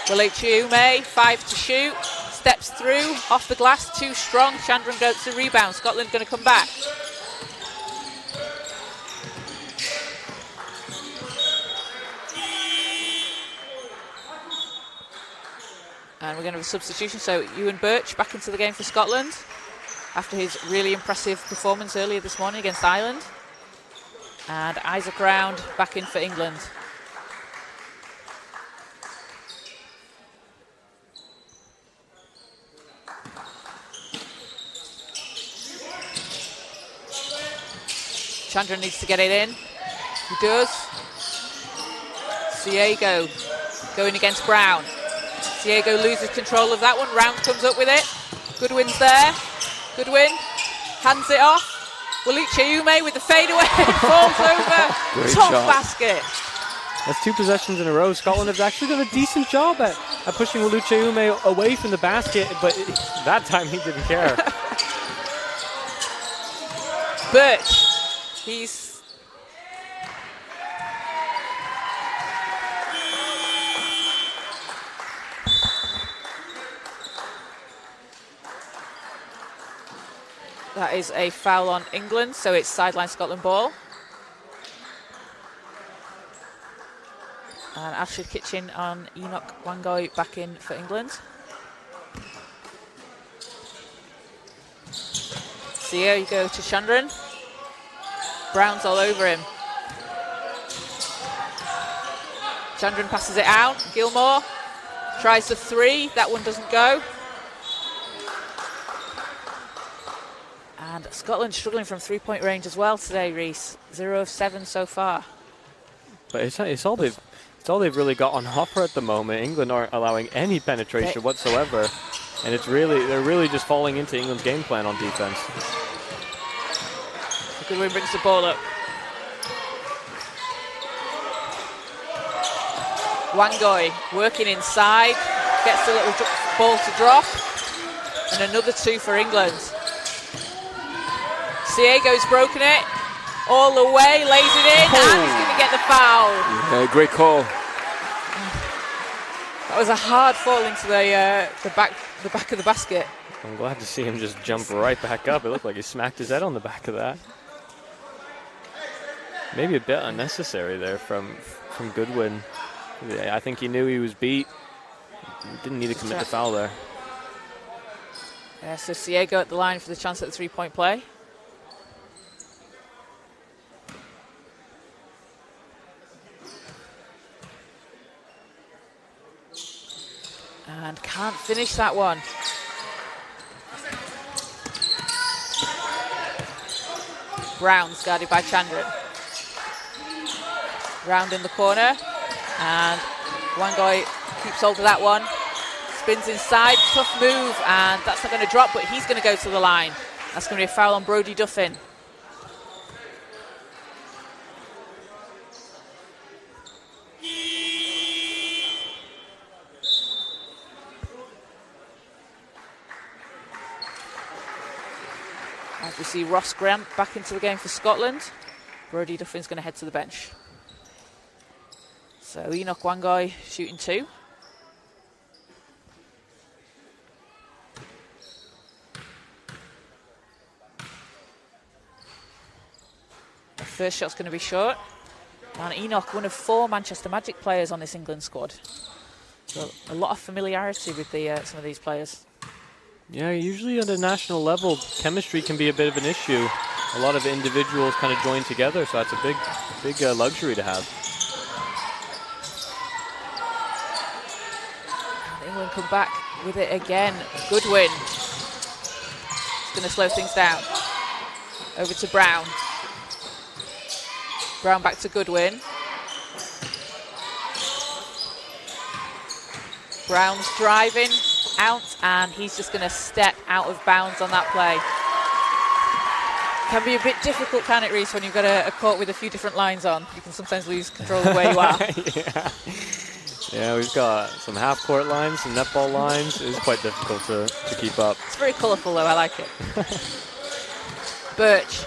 Wiluchiume, 5 to shoot. Steps through, off the glass, too strong. Chandran goes to rebound. Scotland going to come back. And we're going to have a substitution, so Ewan Birch back into the game for Scotland after his really impressive performance earlier this morning against Ireland. And Isaac Round back in for England. Chandra needs to get it in. He does. Siego going against Brown. Siego loses control of that one. Round comes up with it. Goodwin's there. Goodwin hands it off. Wiluchiume with the fadeaway. Falls over. Great Top shot. basket. That's 2 possessions in a row. Scotland have actually done a decent job at pushing Wiluchiume away from the basket, but that time he didn't care. Birch. He's... That is a foul on England, so it's sideline Scotland ball. And Ashley Kitchen on Enoch Wangoi back in for England. So here you go to Chandran. Brown's all over him. Chandran passes it out. Gilmore tries the 3. That one doesn't go. And Scotland struggling from 3-point range as well today, Reese. 0 of 7 so far. But it's all they've really got on offer at the moment. England aren't allowing any penetration whatsoever, and they're really just falling into England's game plan on defense. Goodwin brings the ball up. Wangoi working inside, gets the little ball to drop, and another 2 for England. Siego's broken it all the way, lays it in, and he's going to get the foul. Yeah, great call. That was a hard fall into the back of the basket. I'm glad to see him just jump right back up. It looked like he smacked his head on the back of that. Maybe a bit unnecessary there from Goodwin. I think he knew he was beat. He didn't need to commit the foul there. Yeah, so Siego at the line for the chance at the 3-point play. And can't finish that one. Brown's guarded by Chandran. Round in the corner, and Wangoi keeps hold of that one. Spins inside, tough move, and that's not going to drop, but he's going to go to the line. That's going to be a foul on Brodie Duffin. As we see Ross Grant back into the game for Scotland, Brodie Duffin's going to head to the bench. So Enoch Wangoi shooting 2. The first shot's going to be short. And Enoch, one of 4 Manchester Magic players on this England squad. So a lot of familiarity with some of these players. Yeah, usually at a national level, chemistry can be a bit of an issue. A lot of individuals kind of join together, so that's a big luxury to have. England come back with it again. Goodwin. It's going to slow things down. Over to Brown. Brown back to Goodwin. Brown's driving out, and he's just going to step out of bounds on that play. Can be a bit difficult, can it, Reese, when you've got a court with a few different lines on? You can sometimes lose control of where you are. Yeah, we've got some half-court lines, some netball lines. It's quite difficult to keep up. It's very colourful, though. I like it. Birch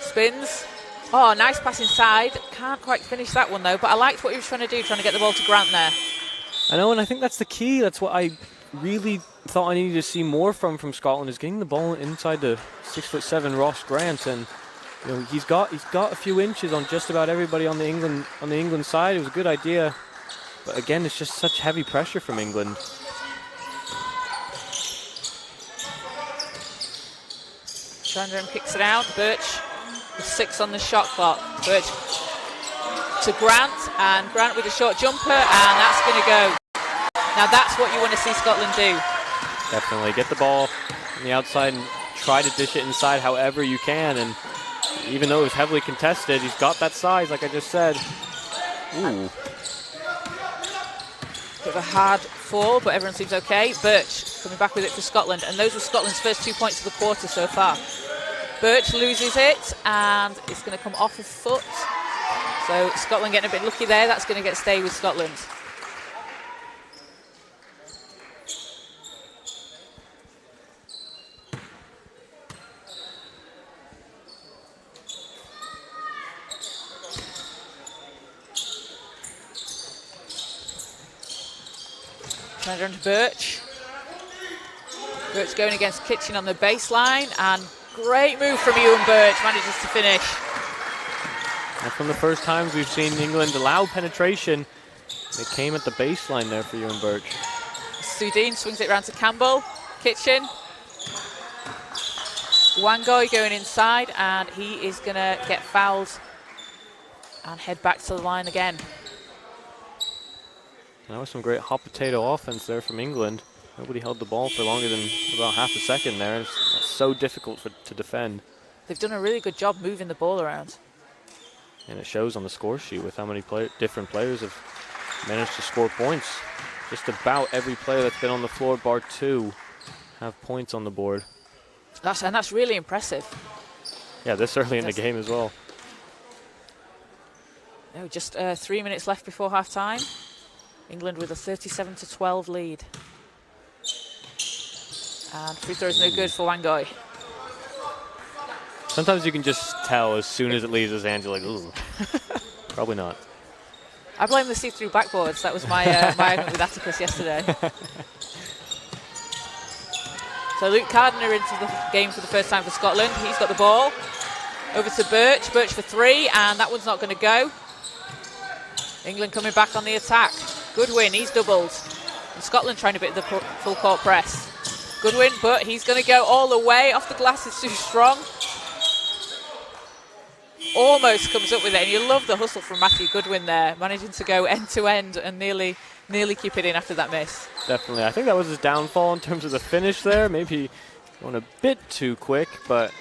spins. Oh, nice pass inside. Can't quite finish that one, though, but I liked what he was trying to do, trying to get the ball to Grant there. I know, and I think that's the key. That's what I really thought I needed to see more from Scotland, is getting the ball inside the 6'7" Ross Grant, and you know he's got a few inches on just about everybody on the England side. It was a good idea, but again, it's just such heavy pressure from England. Chandran kicks it out. Birch with 6 on the shot clock. Birch to Grant, and Grant with a short jumper, and that's going to go. Now that's what you want to see Scotland do. Definitely get the ball on the outside and try to dish it inside however you can, and even though it was heavily contested, he's got that size, like I just said. Ooh. Bit of a hard fall, but everyone seems okay. Birch coming back with it for Scotland, and those were Scotland's first 2 points of the quarter so far. Birch loses it, and it's going to come off a foot. So Scotland getting a bit lucky there. That's going to stay with Scotland. Trying to Birch. Birch going against Kitchen on the baseline, and great move from Ewan Birch, manages to finish. And from the first times we've seen England allow penetration, it came at the baseline there for Ewan Birch. Sudeen swings it around to Campbell. Kitchen. Wangoy going inside, and he is going to get fouled and head back to the line again. That was some great hot potato offense there from England. Nobody held the ball for longer than about half a second there. It's so difficult to defend. They've done a really good job moving the ball around. And it shows on the score sheet with how many different players have managed to score points. Just about every player that's been on the floor, bar 2, have points on the board. That's really impressive. Yeah, this early in the game as well. Oh, just 3 minutes left before half-time. England with a 37-12 lead. And free throw is no good for Wangoy. Sometimes you can just tell as soon as it leaves his hands, you're like, ooh. Probably not. I blame the see-through backboards. That was my argument with Atticus yesterday. So Luke Gardner into the game for the first time for Scotland. He's got the ball. Over to Birch. Birch for 3, and that one's not going to go. England coming back on the attack. Goodwin, he's doubled. And Scotland trying to beat the full court press. Goodwin, but he's going to go all the way. Off the glass, it's too strong. Almost comes up with it, and you love the hustle from Matthew Goodwin there, managing to go end to end and nearly keep it in after that miss. Definitely. I think that was his downfall in terms of the finish there. Maybe going a bit too quick, but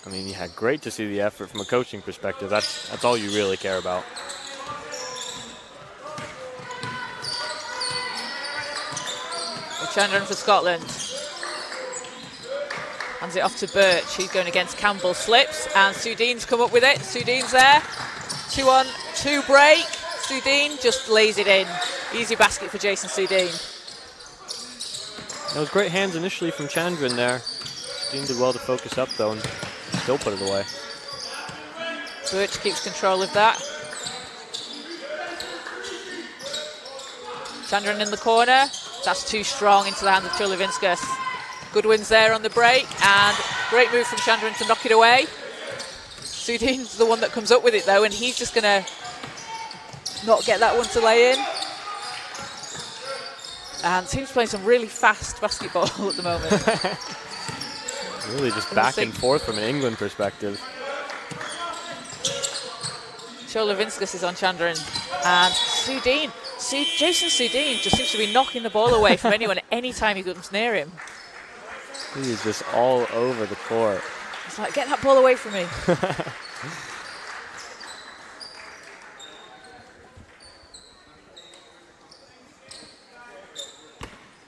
I mean, yeah, great to see the effort from a coaching perspective. That's all you really care about. Chandran for Scotland. Hands it off to Birch. He's going against Campbell. Slips, and Sudeen's come up with it. Sudeen's there. 2-on-2 break. Sudeen just lays it in. Easy basket for Jason Sudeen. It was great hands initially from Chandran there. Sudeen did well to focus up though and still put it away. Birch keeps control of that. Chandran in the corner. That's too strong into the hands of Chulevinskas. Goodwin's there on the break, and great move from Chandran to knock it away. Sudeen's the one that comes up with it though, and he's just going to not get that one to lay in. And teams playing some really fast basketball at the moment. Really just back and forth from an England perspective. Cholovinskas is on Chandran. And Sudin. Jason Sudin just seems to be knocking the ball away from anyone anytime he comes near him. He is just all over the court. It's like, get that ball away from me.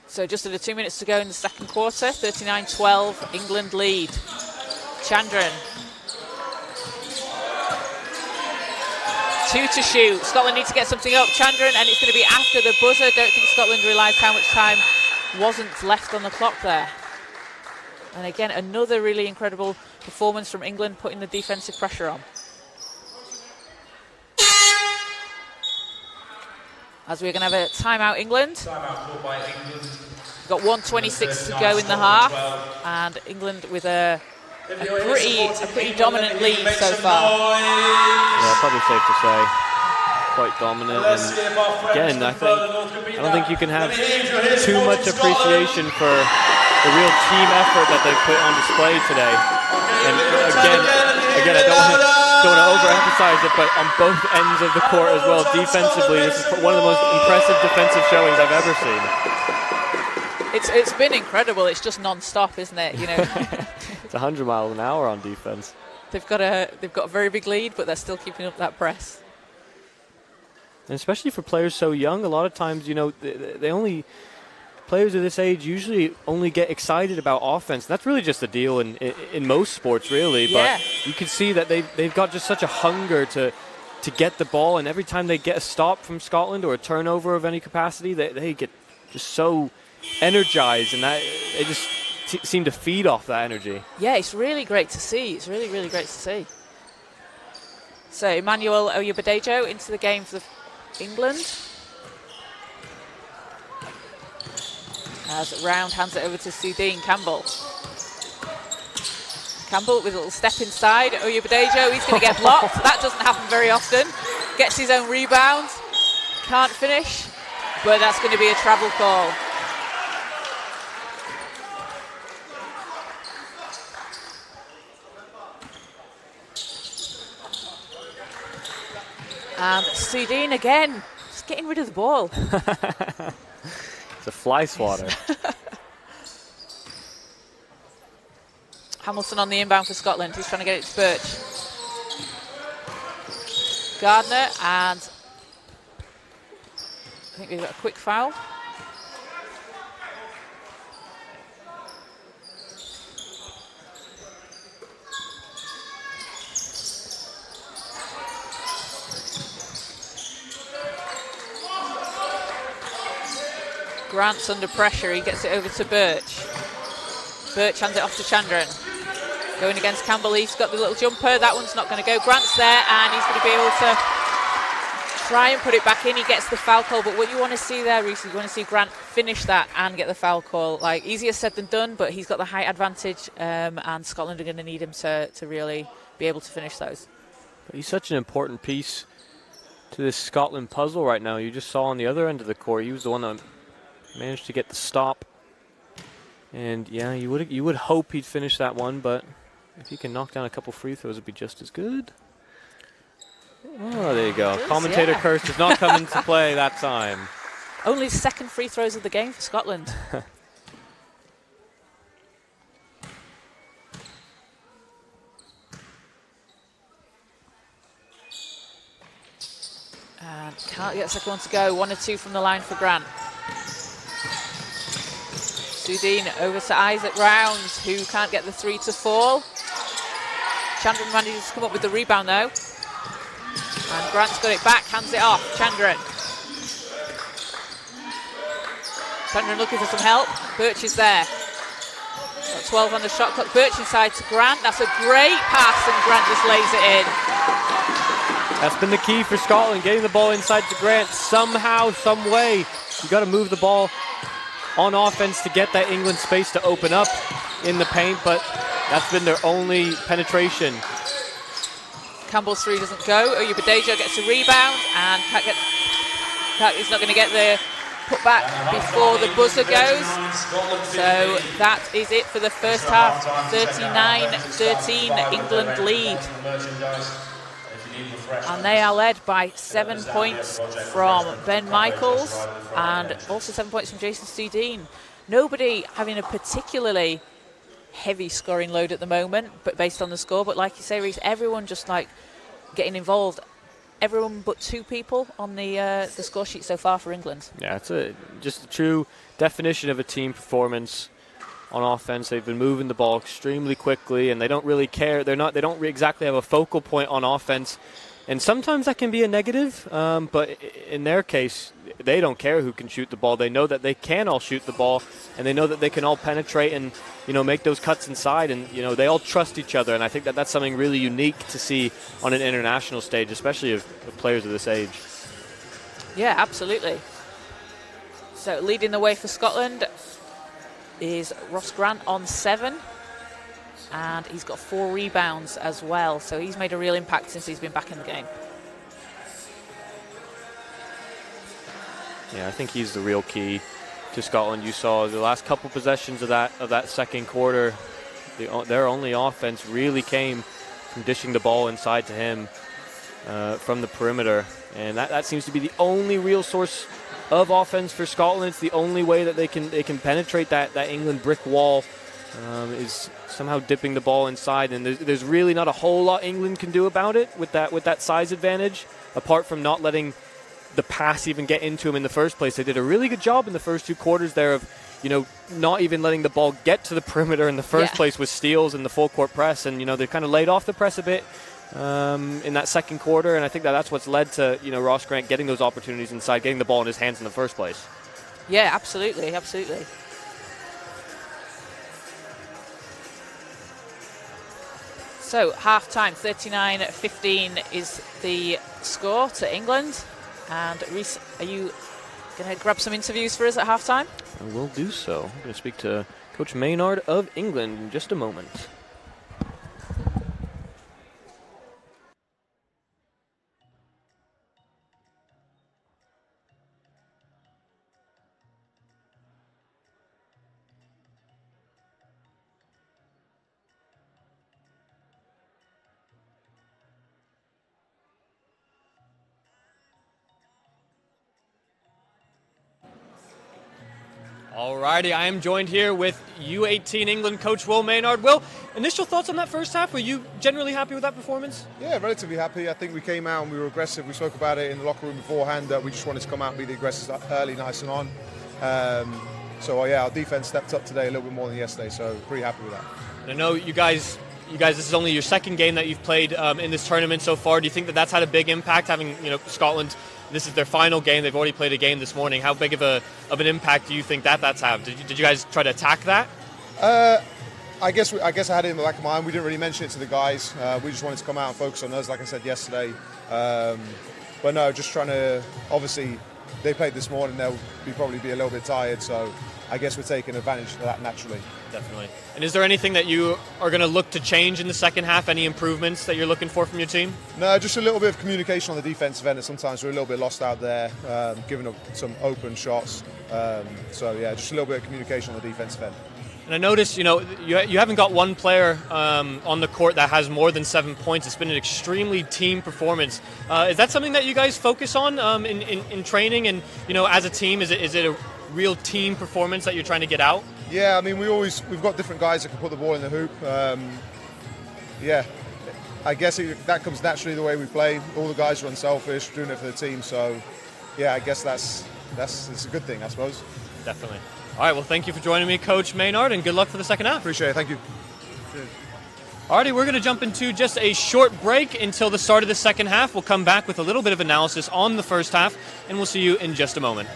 So just under 2 minutes to go in the second quarter, 39-12, England lead. Chandran. 2 to shoot. Scotland need to get something up. Chandran, and it's going to be after the buzzer. Don't think Scotland realised how much time wasn't left on the clock there. And again, another really incredible performance from England, putting the defensive pressure on. As we're going to have a timeout, England. Timeout called by England. Got 1:26 to go in the half, and England with a pretty dominant lead so far. Yeah, probably safe to say. Quite dominant. And again, I don't think you can have too much appreciation for the real team effort that they put on display today. And again, I don't want to overemphasize it, but on both ends of the court as well, defensively, this is one of the most impressive defensive showings I've ever seen. It's been incredible. It's just non-stop, isn't it? You know, it's 100 miles an hour on defense. They've got a very big lead, but they're still keeping up that press. And especially for players so young, a lot of times, you know, players of this age usually only get excited about offense. That's really just the deal in most sports, really. Yeah. But you can see that they've got just such a hunger to get the ball, and every time they get a stop from Scotland or a turnover of any capacity, they get just so energized, and that they just seem to feed off that energy. Yeah, it's really great to see. It's really, really great to see. So Emmanuel Oyebadejo into the game for England. As Round hands it over to Sudin Campbell. Campbell with a little step inside. Oyebadejo, he's going to get blocked. That doesn't happen very often. Gets his own rebound. Can't finish. But that's going to be a travel call. And Sudin again, just getting rid of the ball. It's a fly swatter. Hamilton on the inbound for Scotland. He's trying to get it to Birch. Gardner, and I think we've got a quick foul. Grant's under pressure. He gets it over to Birch. Birch hands it off to Chandran. Going against Campbell. He's got the little jumper. That one's not going to go. Grant's there, and he's going to be able to try and put it back in. He gets the foul call. But what you want to see there, Reece, you want to see Grant finish that and get the foul call. Like, easier said than done, but he's got the height advantage, and Scotland are going to need him to really be able to finish those. But he's such an important piece to this Scotland puzzle right now. You just saw on the other end of the court, he was the one that managed to get the stop, and yeah, you would hope he'd finish that one, but if he can knock down a couple free throws, it'd be just as good. Oh, there you go. Commentator curse does not come into play that time. Only second free throws of the game for Scotland. And can't get the second one to go. 1 or 2 from the line for Grant. Sudin over to Isaac Round, who can't get the 3 to fall. Chandran manages to come up with the rebound though. And Grant's got it back, hands it off. Chandran looking for some help. Birch is there. Got 12 on the shot clock. Birch inside to Grant. That's a great pass, and Grant just lays it in. That's been the key for Scotland, getting the ball inside to Grant somehow, some way. You got to move the ball on offense to get that England space to open up in the paint, but that's been their only penetration. Campbell's 3 doesn't go. Oyebadejo gets a rebound, and he's not going to get the put back before the buzzer goes. So that is it for the first half. 39-13, England lead. And they are led by 7 points from Ben Michaels and also 7 points from Jason Studine. Nobody having a particularly heavy scoring load at the moment, but based on the score. But like you say, Reece, everyone just like getting involved. Everyone but 2 people on the score sheet so far for England. Yeah, it's just a true definition of a team performance on offense. They've been moving the ball extremely quickly, and they don't really care. They don't exactly have a focal point on offense. And sometimes that can be a negative, but in their case, they don't care who can shoot the ball. They know that they can all shoot the ball, and they know that they can all penetrate and, make those cuts inside. And, they all trust each other. And I think that that's something really unique to see on an international stage, especially of players of this age. Yeah, absolutely. So leading the way for Scotland is Ross Grant on 7. And he's got 4 rebounds as well. So he's made a real impact since he's been back in the game. Yeah, I think he's the real key to Scotland. You saw the last couple possessions of that second quarter, their only offense really came from dishing the ball inside to him from the perimeter. And that seems to be the only real source of offense for Scotland. It's the only way that they can penetrate that England brick wall. Is somehow dipping the ball inside, and there's really not a whole lot England can do about it with that size advantage, apart from not letting the pass even get into him in the first place. They did a really good job in the first 2 quarters there of, not even letting the ball get to the perimeter in the first place with steals and the full court press, and they kind of laid off the press a bit in that second quarter, and I think that's what's led to Ross Grant getting those opportunities inside, getting the ball in his hands in the first place. Yeah, absolutely. So half-time, 39-15 is the score to England. And Reece, are you going to grab some interviews for us at half-time? I will do so. I'm going to speak to Coach Maynard of England in just a moment. Alrighty, I am joined here with U18 England coach Will Maynard. Will, initial thoughts on that first half? Were you generally happy with that performance? Yeah, relatively happy. I think we came out and we were aggressive. We spoke about it in the locker room beforehand that we just wanted to come out and be the aggressive early, nice and on. Our defense stepped up today a little bit more than yesterday, so pretty happy with that. And I know you guys, this is only your second game that you've played in this tournament so far. Do you think that that's had a big impact, having Scotland? This is their final game. They've already played a game this morning. How big of an impact do you think that's had? Did you guys try to attack that? I guess I had it in the back of my mind. We didn't really mention it to the guys. We just wanted to come out and focus on us, like I said yesterday. But no, just trying to. Obviously, they played this morning. They'll probably be a little bit tired. So I guess we're taking advantage of that naturally. Definitely. And is there anything that you are going to look to change in the second half? Any improvements that you're looking for from your team? No, just a little bit of communication on the defensive end. Sometimes we're a little bit lost out there, giving up some open shots. Just a little bit of communication on the defensive end. And I noticed, you haven't got one player on the court that has more than 7 points. It's been an extremely team performance. Is that something that you guys focus on in training? And as a team, is it a real team performance that you're trying to get out? Yeah, I mean, we've got different guys that can put the ball in the hoop. I guess that comes naturally the way we play. All the guys are unselfish, doing it for the team. So, yeah, I guess it's a good thing, I suppose. Definitely. All right, well, thank you for joining me, Coach Maynard, and good luck for the second half. Appreciate it. Thank you. Alrighty, we're going to jump into just a short break until the start of the second half. We'll come back with a little bit of analysis on the first half, and we'll see you in just a moment.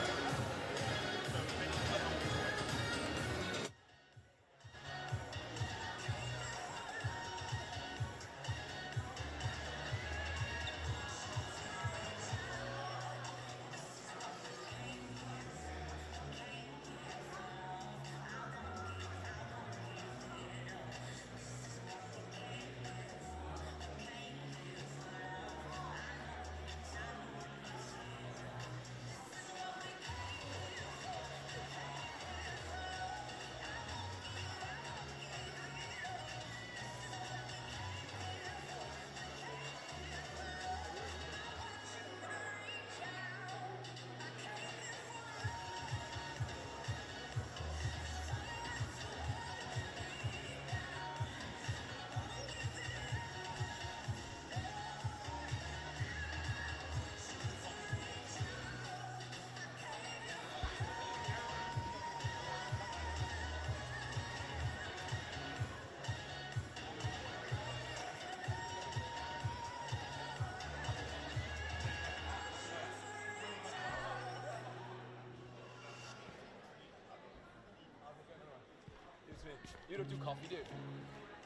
You don't do coffee, do you?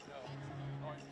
No. Orange.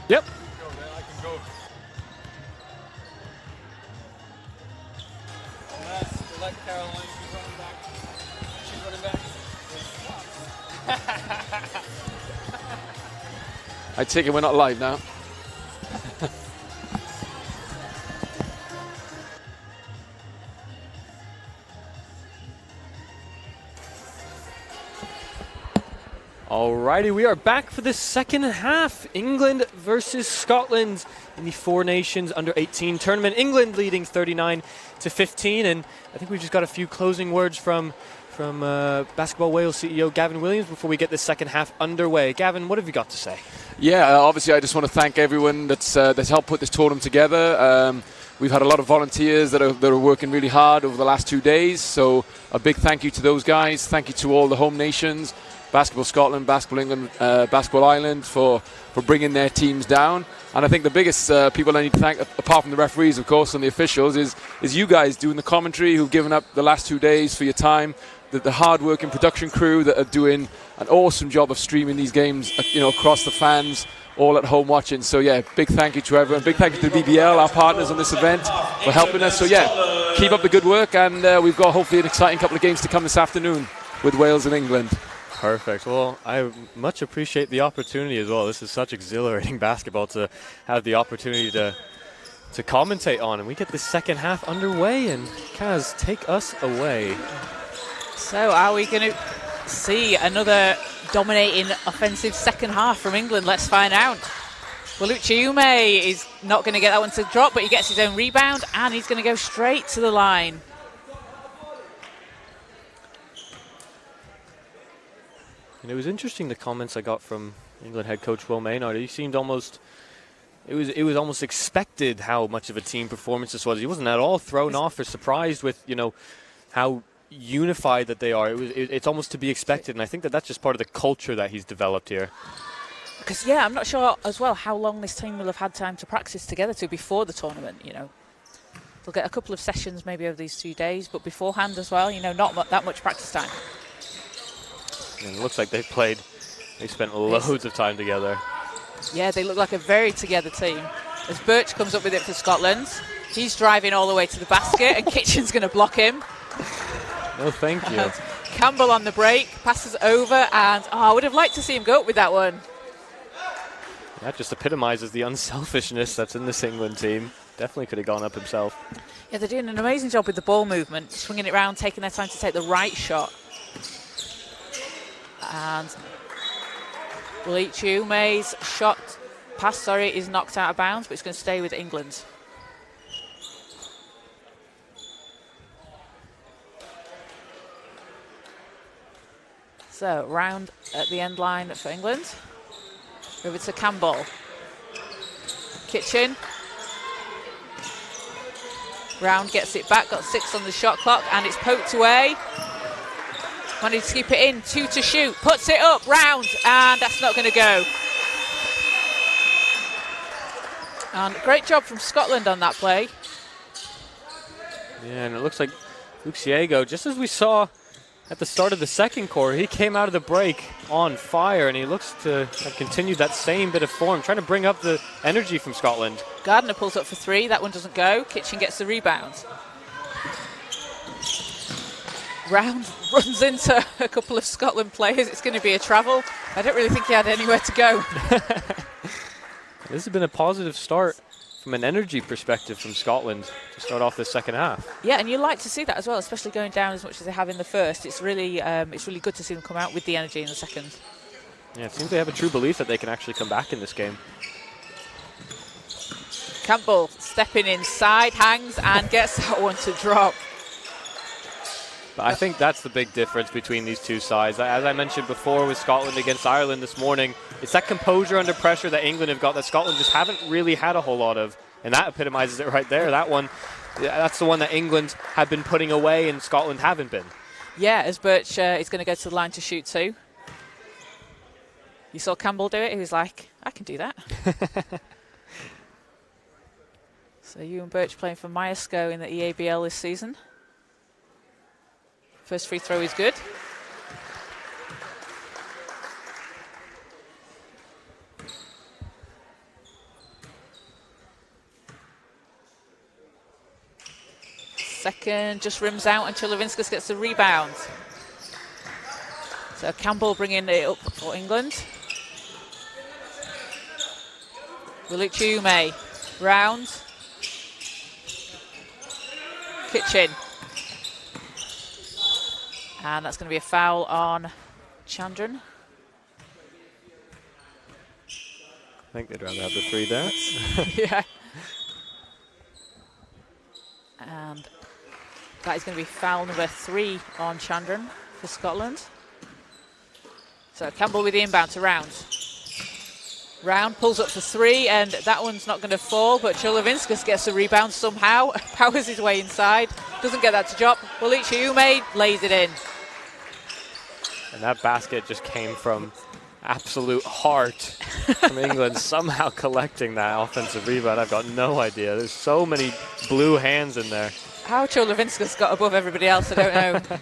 Yep. Go, man. I can go. They let Caroline keep running back. She's running back. I take it we're not live now. Alrighty, we are back for the second half. England versus Scotland in the Four Nations Under-18 tournament. England leading 39-15, and I think we just got a few closing words from Basketball Wales CEO Gavin Williams before we get the second half underway. Gavin, what have you got to say? Yeah, obviously I just want to thank everyone that's helped put this tournament together. We've had a lot of volunteers that are working really hard over the last 2 days, so a big thank you to those guys. Thank you to all the home nations, Basketball Scotland, Basketball England, Basketball Ireland for bringing their teams down. And I think the biggest people I need to thank, apart from the referees, of course, and the officials, is you guys doing the commentary, who've given up the last 2 days for your time, the hard-working production crew that are doing an awesome job of streaming these games, across the fans, all at home watching. So yeah, big thank you to everyone. Big thank you to the BBL, our partners on this event, for helping us. So yeah, keep up the good work, and we've got hopefully an exciting couple of games to come this afternoon with Wales and England. Perfect. Well, I much appreciate the opportunity as well. This is such exhilarating basketball to have the opportunity to commentate on, and we get the second half underway. And Kaz, take us away. So, are we going to see another dominating offensive second half from England? Let's find out. Well, Uche is not going to get that one to drop, but he gets his own rebound, and he's going to go straight to the line. And it was interesting, the comments I got from England head coach Will Maynard. He seemed almost it was almost expected how much of a team performance this was. He wasn't at all thrown off or surprised with, you know, how unified that they are. It's almost to be expected, and I think that that's just part of the culture that he's developed here. Because, yeah, I'm not sure as well how long this team will have had time to practice together to before the tournament, you know. They'll get a couple of sessions maybe over these 2 days, but beforehand as well, you know, not that much practice time. And it looks like they spent loads of time together. Yeah, they look like a very together team. As Birch comes up with it for Scotland, he's driving all the way to the basket, and Kitchen's going to block him. No, thank you. Campbell on the break, passes over, and I would have liked to see him go up with that one. That just epitomizes the unselfishness that's in this England team. Definitely could have gone up himself. Yeah, they're doing an amazing job with the ball movement, swinging it around, taking their time to take the right shot. And Umay's pass, is knocked out of bounds, but it's going to stay with England. So, round at the end line for England. Over to Campbell. Kitchen. Round gets it back, got 6 on the shot clock, and it's poked away. Managed to keep it in, 2 to shoot, puts it up, Round, and that's not going to go. And great job from Scotland on that play. Yeah, and it looks like Uxiego, just as we saw at the start of the second quarter, he came out of the break on fire, and he looks to have continued that same bit of form, trying to bring up the energy from Scotland. Gardner pulls up for 3, that one doesn't go. Kitchen gets the rebound. Round runs into a couple of Scotland players. It's going to be a travel. I don't really think he had anywhere to go. This has been a positive start from an energy perspective from Scotland to start off the second half. Yeah, and you like to see that as well, especially going down as much as they have in the first. It's really good to see them come out with the energy in the second. Yeah, it seems they have a true belief that they can actually come back in this game. Campbell stepping inside, hangs, and gets that one to drop. But I think that's the big difference between these two sides. As I mentioned before with Scotland against Ireland this morning, it's that composure under pressure that England have got that Scotland just haven't really had a whole lot of. And that epitomizes it right there. That one, that's the one that England have been putting away and Scotland haven't been. Yeah, as Birch is going to go to the line to shoot 2. You saw Campbell do it. He was like, I can do that. So you and Birch playing for Myerscough in the EABL this season. First free throw is good. Second just rims out and Cholovinskas gets the rebound. So Campbell bringing it up for England. Ume, Round. Kitchen. And that's going to be a foul on Chandran. I think they'd rather have the 3 there. Yeah. And that is going to be foul number 3 on Chandran for Scotland. So Campbell with the inbound to Round. Round pulls up for 3, and that one's not going to fall, but Cholovinskas gets the rebound somehow, powers his way inside, doesn't get that to drop. Ume lays it in. And that basket just came from absolute heart from England, somehow collecting that offensive rebound. I've got no idea. There's so many blue hands in there. How Cholovinskas got above everybody else, I don't know.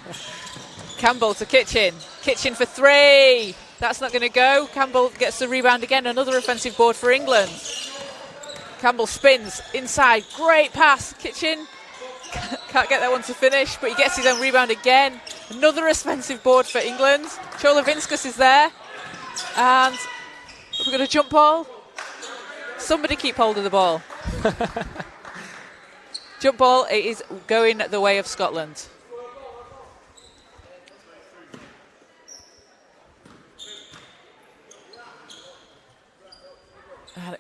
Campbell to Kitchen. Kitchen for 3. That's not going to go. Campbell gets the rebound again. Another offensive board for England. Campbell spins inside. Great pass. Kitchen can't get that one to finish, but he gets his own rebound again. Another offensive board for England. Cholovinskas is there. And we've got a jump ball. Somebody keep hold of the ball. Jump ball, it is going the way of Scotland. And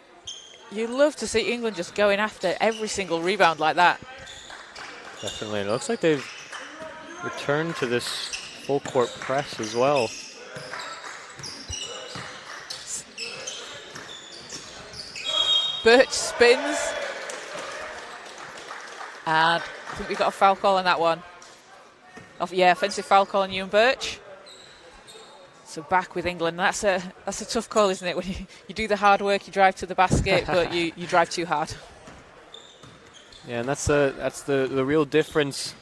you love to see England just going after every single rebound like that. Definitely. It looks like they've returned to this full court press as well. Birch spins. And I think we've got a foul call on that one. Yeah, offensive foul call on Ewan Birch. So back with England. That's a tough call, isn't it? When you do the hard work, you drive to the basket, but you drive too hard. Yeah, and that's the real difference.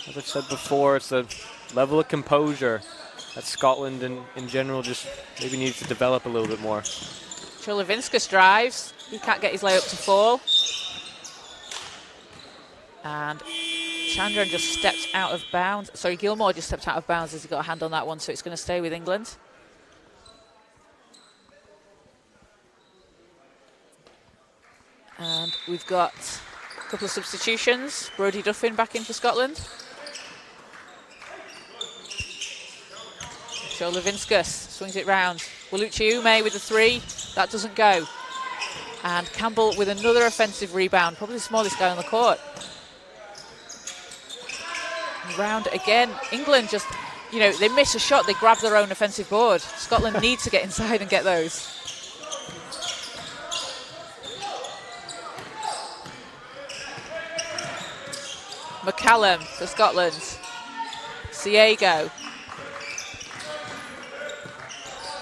As I've said before, it's the level of composure that Scotland in general just maybe needs to develop a little bit more. Cholovinskas drives. He can't get his layup to fall. And Chandran just stepped out of bounds. Sorry, Gilmore just stepped out of bounds as he got a hand on that one, so it's going to stay with England. And we've got a couple of substitutions. Brodie Duffin back in for Scotland. Cholovinskas swings it round. Waluchi Ume with the 3. That doesn't go. And Campbell with another offensive rebound. Probably the smallest guy on the court. Round again. England just, they miss a shot, they grab their own offensive board. Scotland need to get inside and get those. McCallum for Scotland. Siego.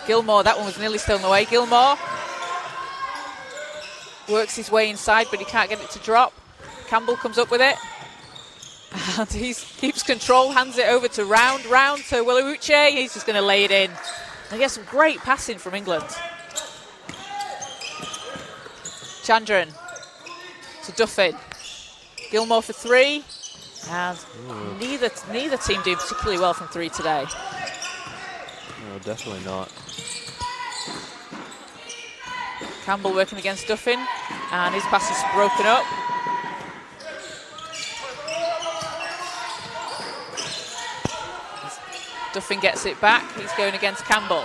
Gilmore, that one was nearly stolen away. Gilmore works his way inside, but he can't get it to drop. Campbell comes up with it. And he keeps control, hands it over to Round to Waluchi. He's just going to lay it in. And get some great passing from England. Chandran to Duffin. Gilmore for 3. And neither team doing particularly well from 3 today. No, definitely not. Campbell working against Duffin. And his pass is broken up. Duffin gets it back. He's going against Campbell.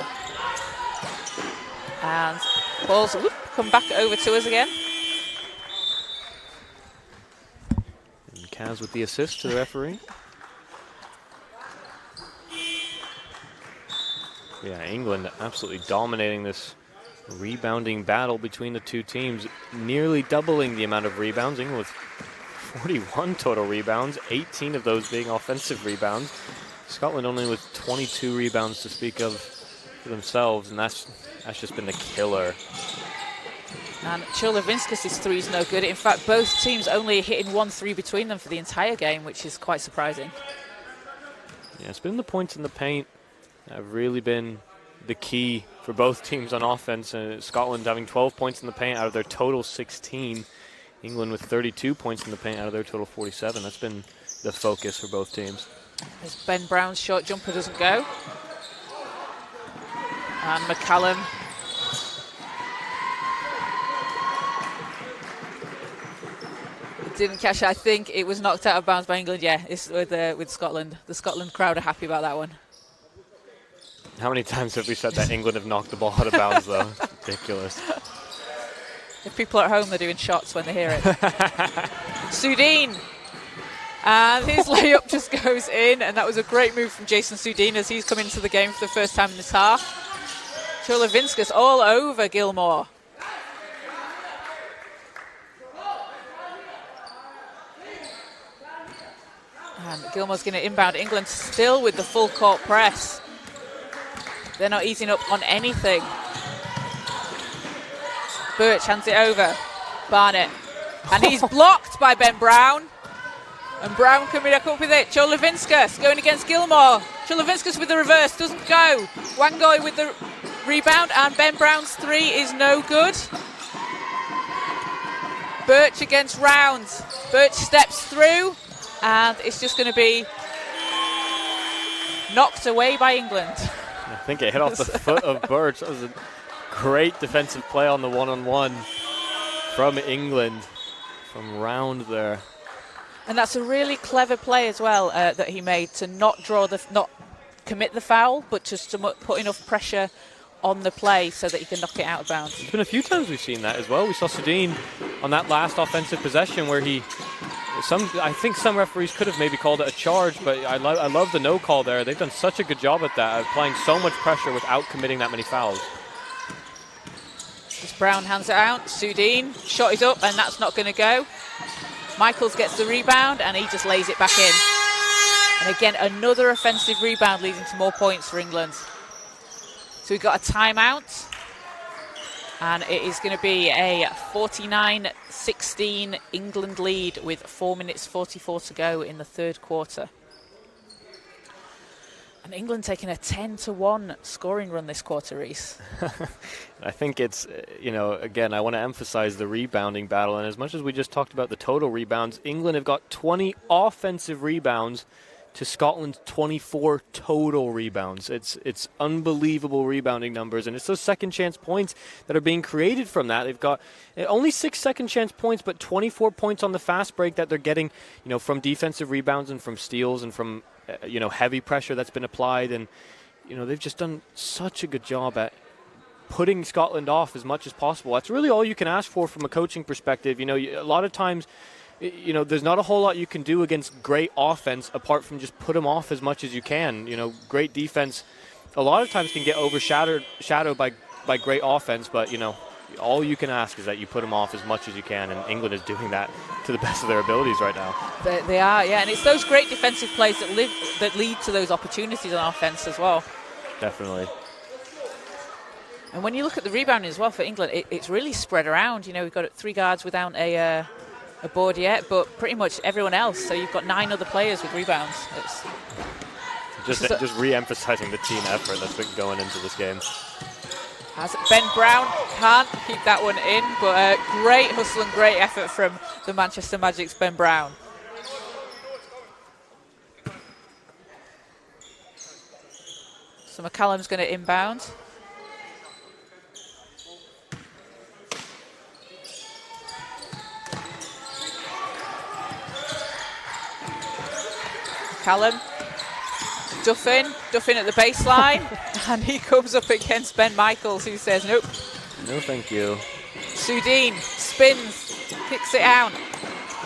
And balls come back over to us again. And Kaz with the assist to the referee. Yeah, England absolutely dominating this rebounding battle between the two teams, nearly doubling the amount of rebounds. England with 41 total rebounds, 18 of those being offensive rebounds. Scotland only with 22 rebounds to speak of for themselves, and that's just been the killer. And Cholovinskas' 3 is no good. In fact, both teams only hitting 1 3 between them for the entire game, which is quite surprising. Yeah, it's been the points in the paint that have really been the key for both teams on offense. Scotland having 12 points in the paint out of their total 16. England with 32 points in the paint out of their total 47. That's been the focus for both teams. As Ben Brown's short jumper doesn't go. And McCallum. Didn't catch it. I think it was knocked out of bounds by England. Yeah, it's with Scotland. The Scotland crowd are happy about that one. How many times have we said that England have knocked the ball out of bounds, though? It's ridiculous. If people are at home, they're doing shots when they hear it. Sudeen. And his layup just goes in, and that was a great move from Jason Sudeen as he's come into the game for the first time in this half. Cholovinskas all over Gilmore. And Gilmore's going to inbound. England still with the full court press. They're not easing up on anything. Birch hands it over. Barnett. And he's blocked by Ben Brown. And Brown coming back up with it. Cholovinskas going against Gilmore. Cholovinskas with the reverse. Doesn't go. Wangoy with the rebound. And Ben Brown's 3 is no good. Birch against Rounds. Birch steps through. And it's just going to be knocked away by England. I think it hit off the foot of Birch. That was a great defensive play on the one-on-one from England, from Round there. And that's a really clever play as well that he made to not commit the foul, but just to put enough pressure on the play so that he can knock it out of bounds. There's been a few times we've seen that as well. We saw Sudeen on that last offensive possession where I think some referees could have maybe called it a charge, but I love the no call there. They've done such a good job at that, applying so much pressure without committing that many fouls. Just Brown hands it out. Sudeen, shot is up, and that's not going to go. Michaels gets the rebound, and he just lays it back in. And again, another offensive rebound leading to more points for England. So we've got a timeout. And it is going to be a 49-16 England lead with 4 minutes 44 to go in the third quarter. And England taking a 10-1 scoring run this quarter, Reese. I think it's, again, I want to emphasize the rebounding battle. And as much as we just talked about the total rebounds, England have got 20 offensive rebounds to Scotland's 24 total rebounds. It's unbelievable rebounding numbers, and it's those second chance points that are being created from that. They've got only 6 second chance points, but 24 points on the fast break that they're getting, from defensive rebounds and from steals and from, heavy pressure that's been applied. And, they've just done such a good job at putting Scotland off as much as possible. That's really all you can ask for from a coaching perspective. A lot of times, there's not a whole lot you can do against great offense apart from just put them off as much as you can. Great defense a lot of times can get overshadowed by great offense, but, all you can ask is that you put them off as much as you can, and England is doing that to the best of their abilities right now. They are, yeah, and it's those great defensive plays that lead to those opportunities on offense as well. Definitely. And when you look at the rebounding as well for England, it's really spread around. We've got 3 guards without a board yet, but pretty much everyone else. So you've got 9 other players with rebounds. Just re-emphasizing the team effort that's been going into this game. As Ben Brown can't keep that one in, but great hustle and great effort from the Manchester Magic's Ben Brown. So McCallum's going to inbound. McCallum, Duffin at the baseline, and he comes up against Ben Michaels, who says nope. No, thank you. Sudeen spins, kicks it out.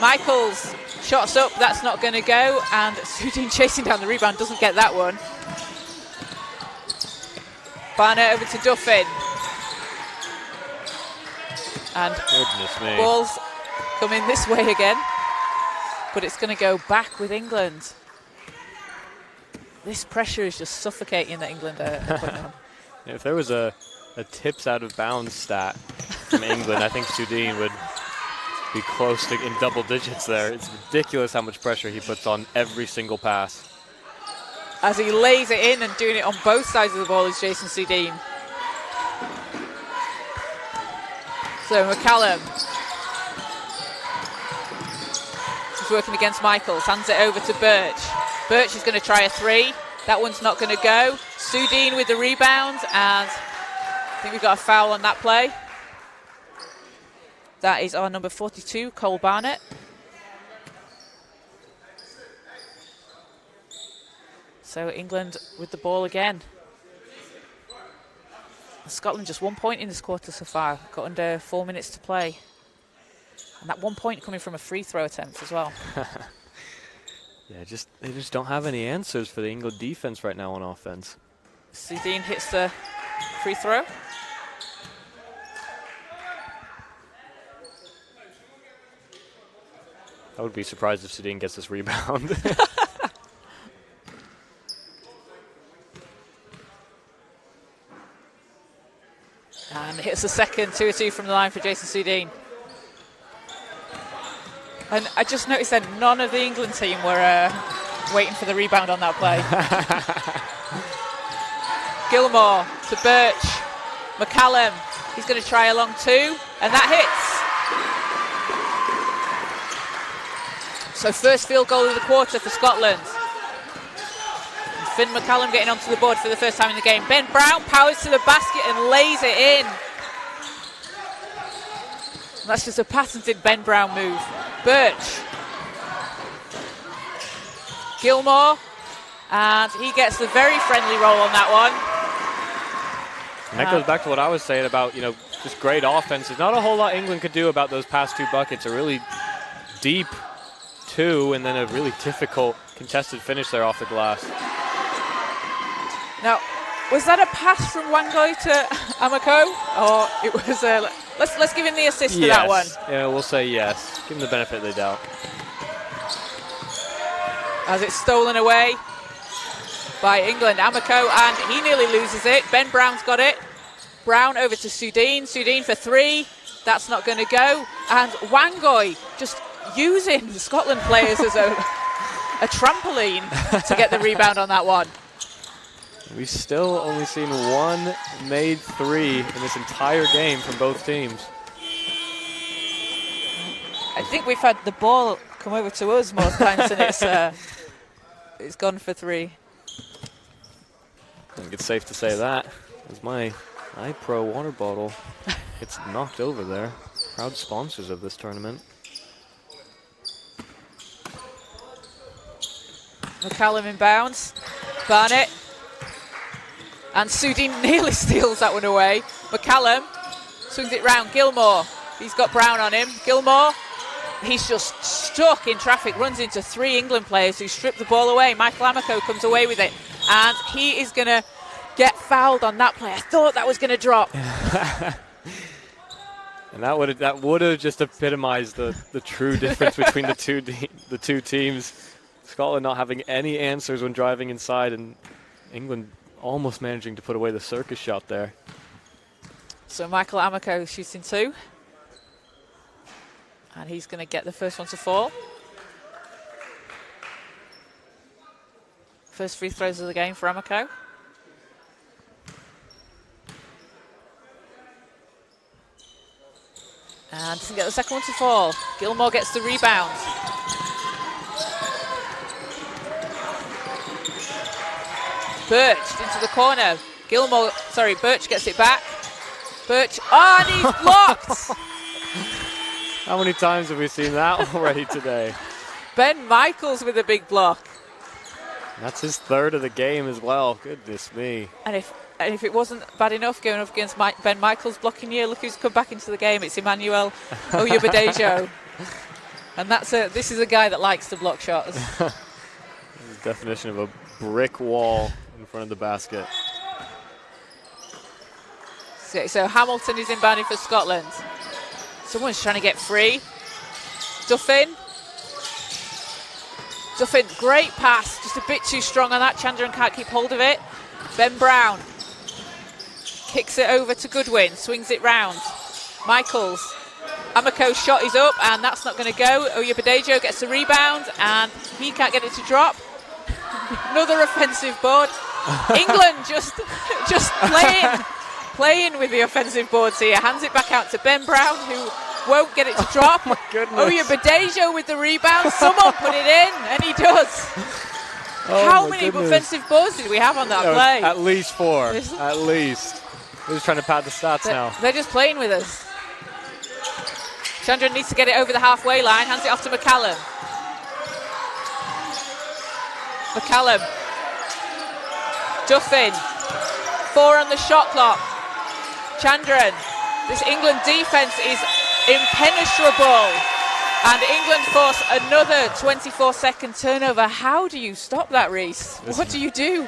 Michaels shots up, that's not going to go, and Sudeen chasing down the rebound, doesn't get that one. Barnett over to Duffin. And goodness me, ball's coming this way again, but it's going to go back with England. This pressure is just suffocating that England are putting on. If there was a tips out of bounds stat from England, I think Sudeen would be close to in double digits there. It's ridiculous how much pressure he puts on every single pass. As he lays it in and doing it on both sides of the ball is Jason Sudeen. So McCallum is working against Michaels, hands it over to Birch. Birch is going to try a 3. That one's not going to go. Sudeen with the rebound, and I think we've got a foul on that play. That is our number 42, Cole Barnett. So England with the ball again. Scotland just 1 point in this quarter so far. Got under 4 minutes to play. And that 1 point coming from a free throw attempt as well. Yeah, they just don't have any answers for the England defense right now on offense. Sudeen hits the free throw. I would be surprised if Sudeen gets this rebound. And hits the second, 2-2 from the line for Jason Sudeen. And I just noticed that none of the England team were waiting for the rebound on that play. Gilmore to Birch. McCallum, he's going to try a long 2, and that hits. So first field goal of the quarter for Scotland. And Finn McCallum getting onto the board for the first time in the game. Ben Brown powers to the basket and lays it in. And that's just a patented Ben Brown move. Birch. Gilmore. And he gets the very friendly roll on that one. And that goes back to what I was saying about, just great offense. There's not a whole lot England could do about those past 2 buckets. A really deep 2 and then a really difficult contested finish there off the glass. Now, Was that a pass from Wangoi to Amako? Or it was a... Let's give him the assist for that one. Yeah, we'll say yes. Give him the benefit of the doubt. As it's stolen away by England. Amako, and he nearly loses it. Ben Brown's got it. Brown over to Sudeen. Sudeen for 3. That's not going to go. And Wangoi just using the Scotland players as a trampoline to get the rebound on that one. We've still only seen one made 3 in this entire game from both teams. I think we've had the ball come over to us more times than it's gone for 3. I think it's safe to say that as my iPro water bottle gets knocked over there. Proud sponsors of this tournament. McCallum inbounds. Barnett. And Sudeen nearly steals that one away. McCallum swings it round. Gilmore. He's got Brown on him. Gilmore. He's just stuck in traffic. Runs into 3 England players who strip the ball away. Michael Amako comes away with it. And he is going to get fouled on that play. I thought that was going to drop. And that would have just epitomized the true difference between the two teams. Scotland not having any answers when driving inside, and England almost managing to put away the circus shot there. So Michael Amako shooting 2. And he's going to get the first one to fall. First free throws of the game for Amako. And doesn't get the second one to fall. Gilmore gets the rebound. Birch into the corner. Birch gets it back. Birch, and he's blocked! How many times have we seen that already today? Ben Michaels with a big block. That's his 3rd of the game as well. Goodness me. And if it wasn't bad enough going up against Ben Michaels blocking you, look who's come back into the game. It's Emmanuel Oyabadejo. And this is a guy that likes to block shots. This is the definition of a brick wall in front of the basket. So Hamilton is inbounding for Scotland. Someone's trying to get free. Duffin, great pass. Just a bit too strong on that. Chandran can't keep hold of it. Ben Brown kicks it over to Goodwin. Swings it round. Michaels. Amako's shot is up, and that's not going to go. Oyabadejo gets the rebound, and he can't get it to drop. Another offensive board. England just playing with the offensive boards here. Hands it back out to Ben Brown, who won't get it to drop. Oh my goodness. Oyabadejo with the rebound. Someone put it in, and he does. How many offensive boards did we have on that play? At least 4. At least. We're just trying to pad the stats now. They're just playing with us. Chandra needs to get it over the halfway line. Hands it off to McCallum. Duffin. 4 on the shot clock. Chandran. This England defense is impenetrable. And England force another 24-second turnover. How do you stop that, Reese? What do you do?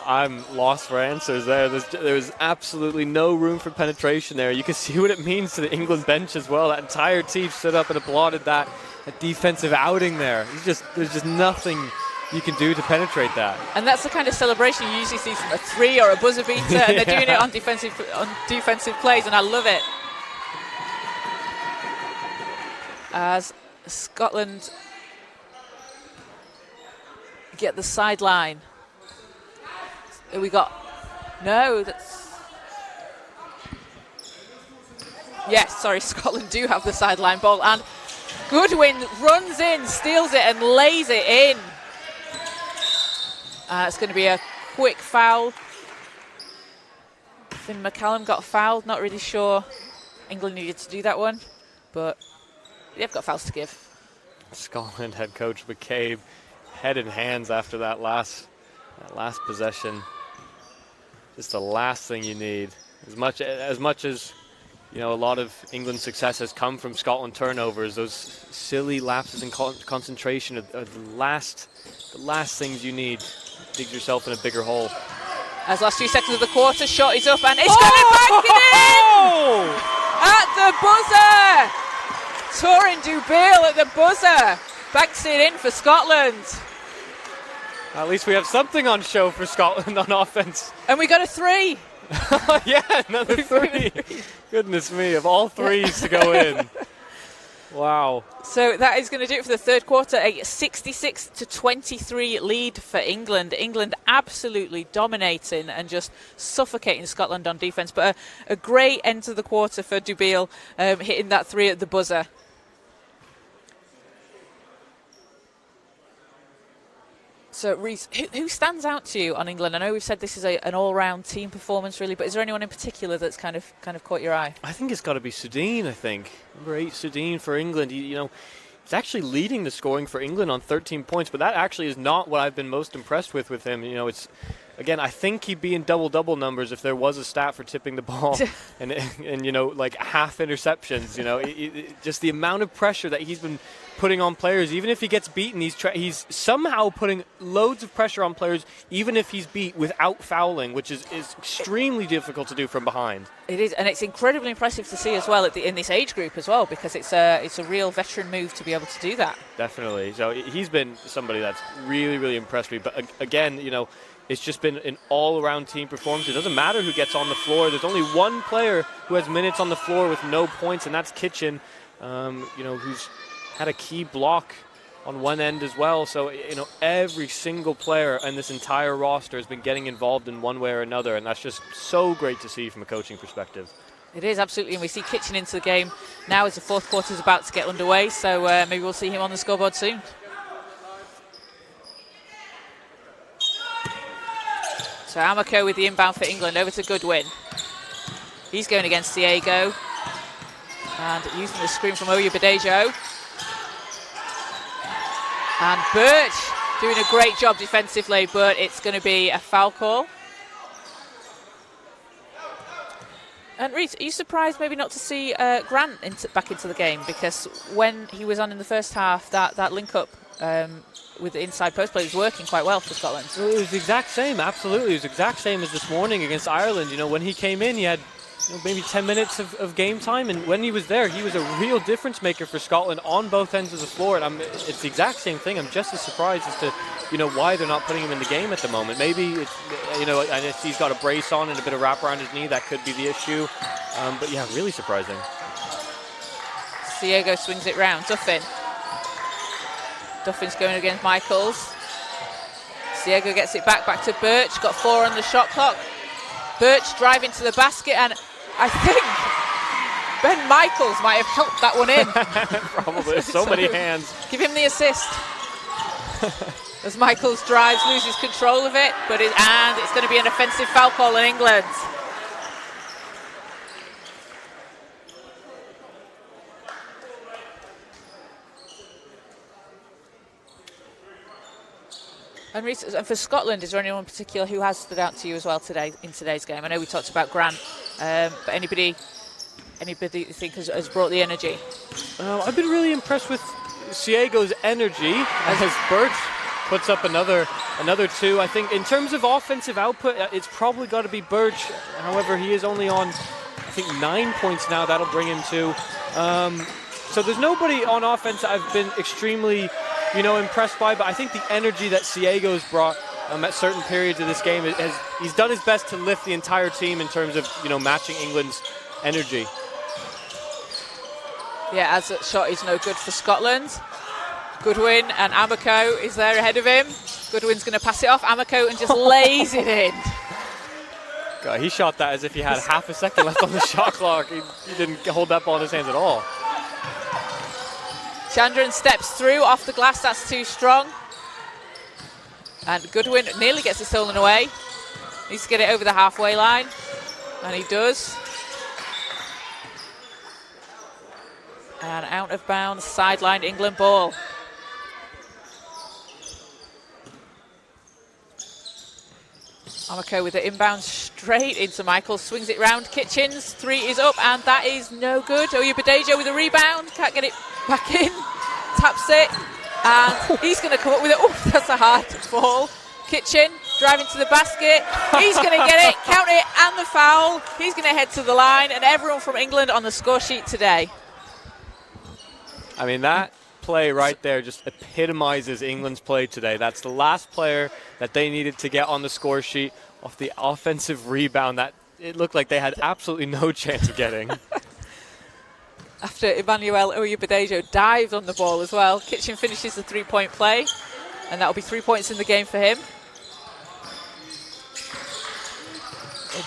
I'm lost for answers there. There's absolutely no room for penetration there. You can see what it means to the England bench as well. That entire team stood up and applauded that defensive outing there. There's just nothing you can do to penetrate that. And that's the kind of celebration you usually see from a 3 or a buzzer beater, and they're doing it on defensive plays, and I love it. As Scotland get the sideline. We got... No, that's... Yes, sorry, Scotland do have the sideline ball, and Goodwin runs in, steals it, and lays it in. It's going to be a quick foul. Finn McCallum got fouled, not really sure England needed to do that one, but they've got fouls to give. Scotland head coach McCabe head in hands after that last possession. Just the last thing you need. As much as you know, a lot of England's success has come from Scotland turnovers. Those silly lapses in concentration are the last things you need to dig yourself in a bigger hole. As last 2 seconds of the quarter, shot is up and it's going back in! At the buzzer! Torin Dubiel at the buzzer. Banks it in for Scotland. At least we have something on show for Scotland on offense. And we got a 3. Yeah, another 3. Goodness me, of all threes to go in. Wow. So that is going to do it for the third quarter. A 66-23 lead for England. England absolutely dominating and just suffocating Scotland on defence. But a great end to the quarter for Dubiel, hitting that 3 at the buzzer. So, Rhys, who stands out to you on England? I know we've said this is an all-round team performance, really, but is there anyone in particular that's kind of caught your eye? I think it's got to be Sudeen, I think. Number 8, Sudeen for England. He's actually leading the scoring for England on 13 points, but that actually is not what I've been most impressed with him. It's... Again, I think he'd be in double-double numbers if there was a stat for tipping the ball and like half interceptions. Just the amount of pressure that he's been putting on players. Even if he gets beaten, he's somehow putting loads of pressure on players, even if he's beat without fouling, which is extremely difficult to do from behind. It is, and it's incredibly impressive to see as well in this age group as well, because it's a real veteran move to be able to do that. Definitely. So he's been somebody that's really, really impressed me. But again, it's just been an all-around team performance. It doesn't matter who gets on the floor. There's only one player who has minutes on the floor with no points, and that's Kitchen, who's had a key block on one end as well. So, every single player in this entire roster has been getting involved in one way or another, and that's just so great to see from a coaching perspective. It is, absolutely, and we see Kitchen into the game now as the fourth quarter is about to get underway, so maybe we'll see him on the scoreboard soon. So Amako with the inbound for England, over to Goodwin. He's going against Diego. And using the screen from Oya Badejo. And Birch doing a great job defensively, but it's going to be a foul call. And Rhys, are you surprised maybe not to see Grant back into the game? Because when he was on in the first half, that link-up with the inside post play was working quite well for Scotland. It was the exact same, absolutely. It was the exact same as this morning against Ireland. When he came in, he had maybe 10 minutes of game time, and when he was there, he was a real difference maker for Scotland on both ends of the floor. And it's the exact same thing. I'm just as surprised as to why they're not putting him in the game at the moment. Maybe it's, and if he's got a brace on and a bit of wrap around his knee, that could be the issue. But yeah, really surprising. Diego swings it round. Duffin's going against Michaels. Diego gets it back to Birch. Got 4 on the shot clock. Birch driving to the basket, and I think Ben Michaels might have helped that one in. Probably. So many hands. Give him the assist. As Michaels drives, loses control of it, and it's going to be an offensive foul call in England. And for Scotland, is there anyone in particular who has stood out to you as well in today's game? I know we talked about Grant, but anybody you think has brought the energy? I've been really impressed with Diego's energy as Birch puts up another 2. I think in terms of offensive output, it's probably got to be Birch. However, he is only on, I think, 9 points now. That'll bring him 2. So there's nobody on offense I've been extremely impressed by, but I think the energy that Diego's brought at certain periods of this game, he's done his best to lift the entire team in terms of, matching England's energy. Yeah, as that shot is no good for Scotland. Goodwin and Amako is there ahead of him. Goodwin's going to pass it off Amako and just lays it in. God, he shot that as if he had half a second left on the shot clock. He didn't hold that ball in his hands at all. Chandran steps through off the glass, that's too strong. And Goodwin nearly gets it stolen away. Needs to get it over the halfway line. And he does. And out of bounds, sidelined England ball. Amako with the inbound straight into Michael, swings it round. Kitchens, 3 is up, and that is no good. Oya Badejo with a rebound, can't get it back in. Taps it, and he's going to come up with it. Oh, that's a hard ball. Kitchen driving to the basket. He's going to get it, count it, and the foul. He's going to head to the line, and everyone from England on the score sheet today. I mean, that play right there just epitomizes England's play today. That's the last player that they needed to get on the score sheet off the offensive rebound that it looked like they had absolutely no chance of getting. After Emmanuel Oyubadejo dived on the ball as well. Kitchen finishes the three-point play, and that'll be 3 points in the game for him.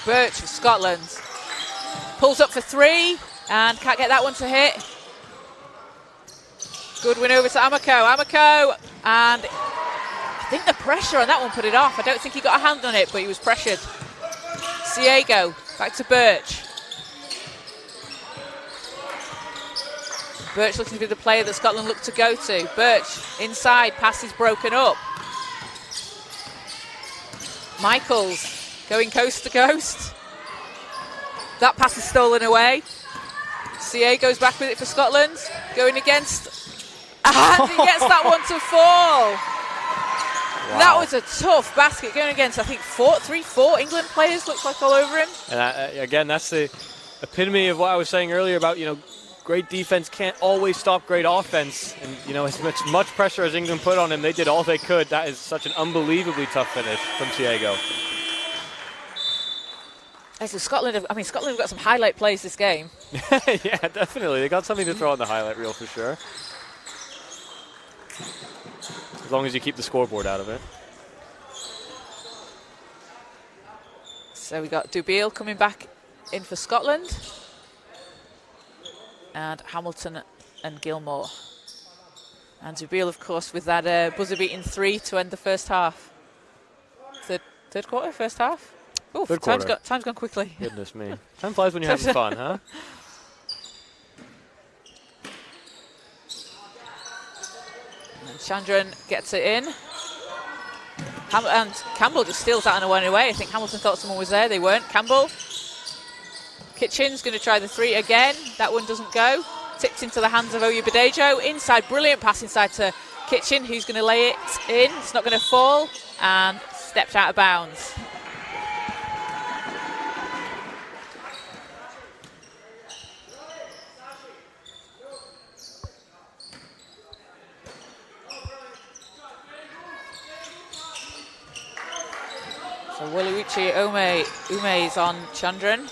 Birch of Scotland pulls up for three and can't get that one to hit. Good win over to Amako, and I think the pressure on that one put it off. I don't think he got a hand on it, but he was pressured. Siego, back to Birch. Birch looking to be the player that Scotland looked to go to. Birch inside, pass is broken up. Michaels going coast to coast. That pass is stolen away. CA goes back with it for Scotland, going against, and he gets that one to fall. Wow. That was a tough basket going against, I think, 4 England players, looks like, all over him. And again, that's the epitome of what I was saying earlier about, great defense can't always stop great offense. And, as much pressure as England put on him, they did all they could. That is such an unbelievably tough finish from Siego. So Scotland have got some highlight plays this game. Yeah, definitely. They got something to throw on the highlight reel for sure. As long as you keep the scoreboard out of it. So we got Dubiel coming back in for Scotland. And Hamilton and Gilmore. And Dubiel, of course, with that buzzer-beating three to end the first half. Third quarter, first half? Oof, time's gone quickly. Goodness me. Time flies when you're having fun, huh? And Chandran gets it in. And Campbell just steals that on a one away. I think Hamilton thought someone was there. They weren't. Campbell. Kitchen's going to try the three again. That one doesn't go. Tipped into the hands of Oyubadejo. Inside, brilliant pass inside to Kitchen, who's going to lay it in. It's not going to fall. And stepped out of bounds. So Waluichi Ume is on Chandran.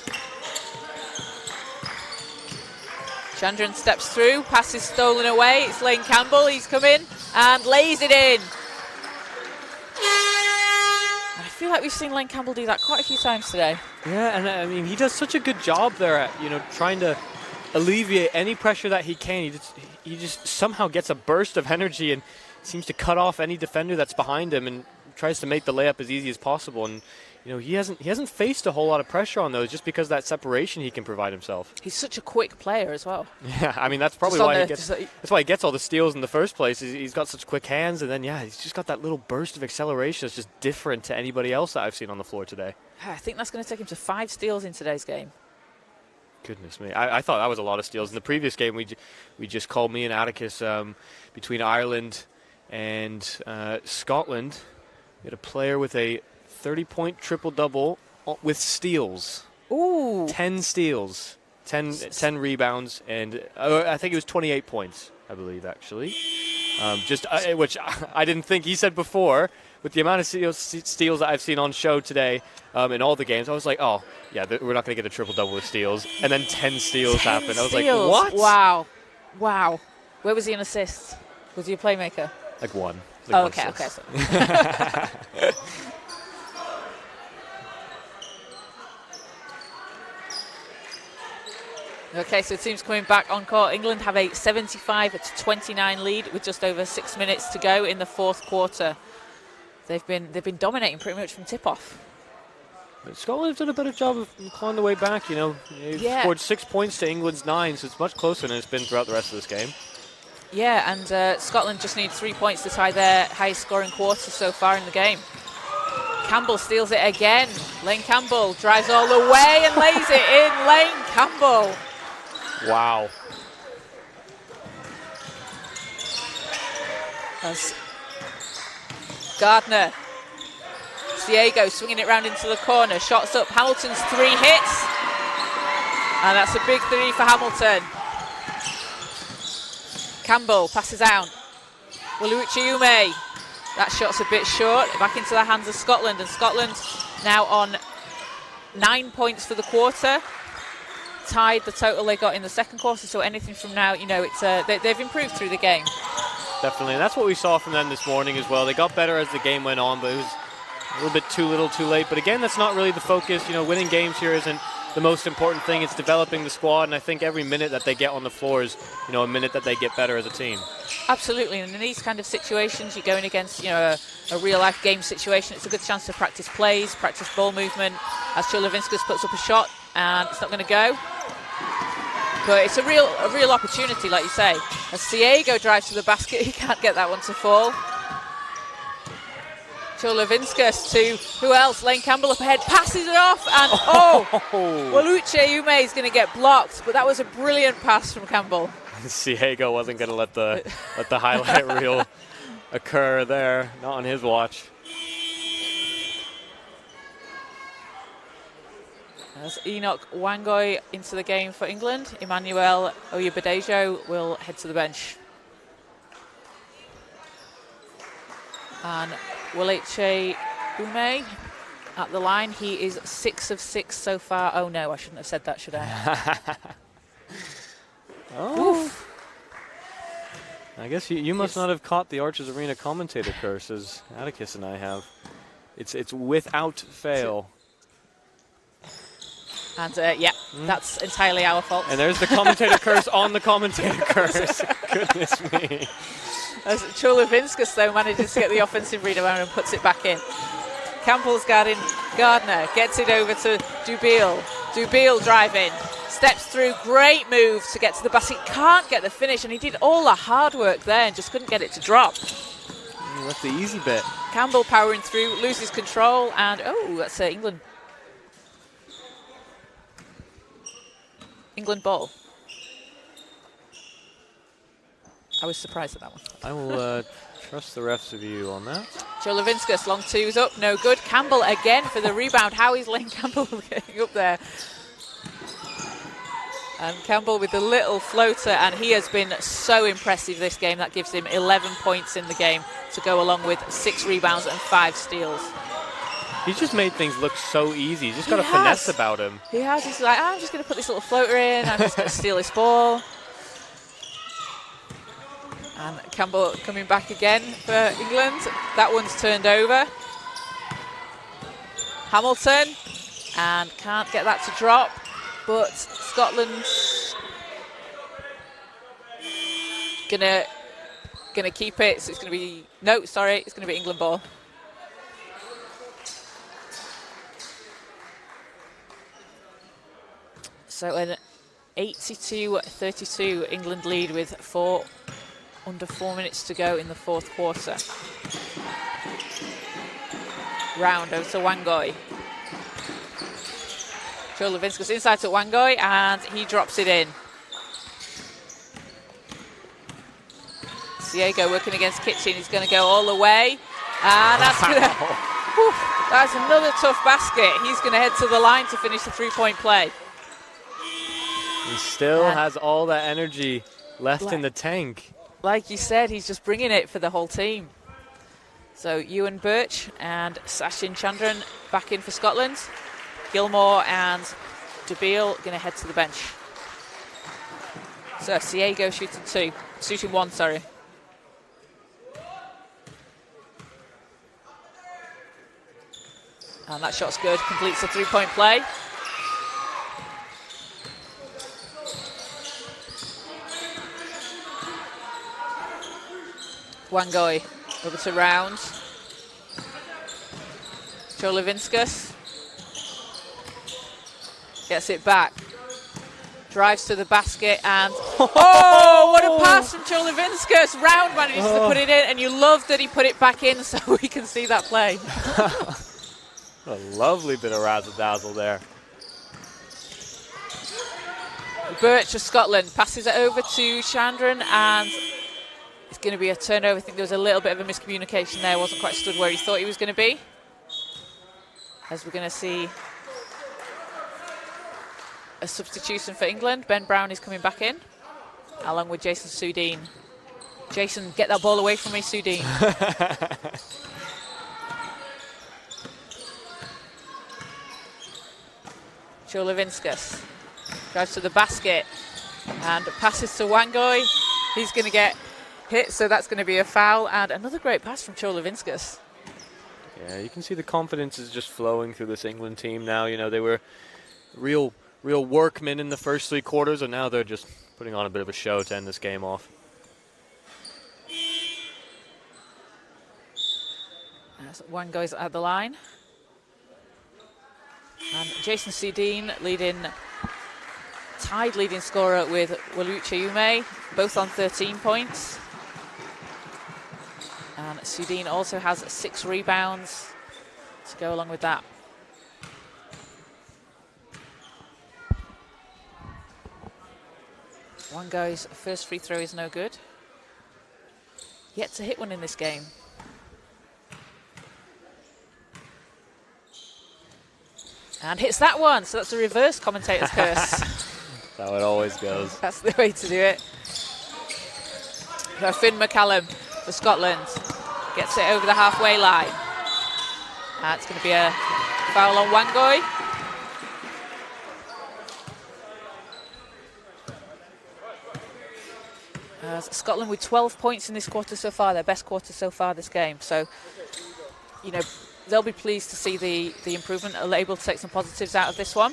Chandran steps through, pass is stolen away. It's Lane Campbell, he's come in and lays it in. I feel like we've seen Lane Campbell do that quite a few times today. Yeah, and I mean, he does such a good job there at, trying to alleviate any pressure that he can. He just somehow gets a burst of energy and seems to cut off any defender that's behind him and tries to make the layup as easy as possible. And he hasn't faced a whole lot of pressure on those just because of that separation he can provide himself. He's such a quick player as well. Yeah, I mean, that's probably why that's why he gets all the steals in the first place. He's got such quick hands, and then he's just got that little burst of acceleration that's just different to anybody else that I've seen on the floor today. I think that's going to take him to 5 steals in today's game. Goodness me. I thought that was a lot of steals. In the previous game, we just called me and Atticus between Ireland and Scotland. We had a player with a 30-point triple-double with steals. Ooh. 10 steals, 10 rebounds, and I think it was 28 points, I believe, actually. Which I didn't think he said before. With the amount of steals that I've seen on show today in all the games, I was like, oh, yeah, we're not going to get a triple-double with steals. And then 10 steals happened. I was like, what? Wow. Where was he in assists? Was he a playmaker? Like one. Okay. Okay, so teams coming back on court. England have a 75-29 lead with just over 6 minutes to go in the fourth quarter. They've been dominating pretty much from tip-off. Scotland have done a better job of clawing the way back. They've scored 6 points to England's 9, so it's much closer than it's been throughout the rest of this game. Yeah, and Scotland just need 3 points to tie their highest scoring quarter so far in the game. Campbell steals it again. Lane Campbell drives all the way and lays it in. Lane Campbell. Wow. As Gardner Siego swinging it round into the corner. Shots up. Hamilton's 3 hits. And that's a big 3 for Hamilton. Campbell passes out. Waluichiume. That shot's a bit short. Back into the hands of Scotland. And Scotland now on 9 points for the quarter. Tied the total they got in the second quarter. So anything from now, you know, it's they've improved through the game. Definitely. And that's what we saw from them this morning as well. They got better as the game went on, but it was a little bit too little too late. But again, that's not really the focus. You know, winning games here isn't the most important thing. It's developing the squad, and I think every minute that they get on the floor is, you know, a minute that they get better as a team. Absolutely, and in these kind of situations, you're going against, you know, a real-life game situation. It's a good chance to practice plays, practice ball movement. As Cholovinskas puts up a shot, and it's not going to go. But it's a real opportunity, like you say. As Siego drives to the basket, he can't get that one to fall. Cholovinskas to who else? Lane Campbell up ahead, passes it off, and Waluichiume is going to get blocked. But that was a brilliant pass from Campbell. Siego wasn't going to let the highlight reel occur there, not on his watch. As Enoch Wangoi into the game for England, Emmanuel Oyebadejo will head to the bench. And Waluichiume at the line. He is 6 of 6 so far. Oh no, I shouldn't have said that, should I? Oof. I guess you must not have caught the Archers Arena commentator curse as Atticus and I have. It's without fail. And that's entirely our fault. And there's the commentator curse on the commentator curse. Goodness me. As Cholovinskas, though, manages to get the offensive rebound and puts it back in. Campbell's guarding Gardner, gets it over to Dubiel. Dubiel driving, steps through, great move to get to the basket. Can't get the finish, and he did all the hard work there and just couldn't get it to drop. That's the easy bit. Campbell powering through, loses control, and that's England. England ball. I was surprised at that one. I will trust the refs' view on that. Cholovinskas, long twos up, no good. Campbell again for the rebound. How is Lane Campbell getting up there? And Campbell with the little floater, and he has been so impressive this game. That gives him 11 points in the game to go along with 6 rebounds and 5 steals. He's just made things look so easy. He's just got a finesse about him. He has. He's like, I'm just going to put this little floater in. I'm just going to steal this ball. And Campbell coming back again for England. That one's turned over. Hamilton. And can't get that to drop. But Scotland's gonna keep it. So it's going to be... No, sorry. It's going to be England ball. So an 82-32 England lead with under 4 minutes to go in the fourth quarter. Round over to Wangoi. Cholovinskas inside to Wangoi, and he drops it in. Siego working against Kitchen. He's going to go all the way, and that's that's another tough basket. He's going to head to the line to finish the three-point play. He still has all that energy left in the tank. Like you said, he's just bringing it for the whole team. So Ewan Birch and Sachin Chandran back in for Scotland. Gilmore and Dubiel going to head to the bench. So Siego shooting one, sorry. And that shot's good, completes the three-point play. Wangoi over to Round. Cholovinskas gets it back. Drives to the basket and what a pass from Cholovinskas. Round manages to put it in, and you love that he put it back in so we can see that play. A lovely bit of razzle-dazzle there. Birch of Scotland passes it over to Chandran, and it's going to be a turnover. I think there was a little bit of a miscommunication there. Wasn't quite stood where he thought he was going to be. as we're going to see a substitution for England. Ben Brown is coming back in, along with Jason Sudeen. Jason, get that ball away from me, Sudeen. Cholovinskas drives to the basket and passes to Wangoi. He's going to get hit, so that's going to be a foul. And another great pass from Cholovinskas. Yeah, you can see the confidence is just flowing through this England team now. You know, they were real workmen in the first 3 quarters, and now they're just putting on a bit of a show to end this game off. As one goes at the line. And Jason Sudeen tied leading scorer with Walucha Ume, both on 13 points. And Sudeen also has 6 rebounds to go along with that. Wango's first free throw is no good. Yet to hit one in this game. And hits that one, so that's a reverse commentator's curse. That's how it always goes. That's the way to do it. So Finn McCallum for Scotland gets it over the halfway line. It's going to be a foul on Wangoi. Scotland with 12 points in this quarter so far, their best quarter so far this game. So, you know, they'll be pleased to see the improvement, are able to take some positives out of this one.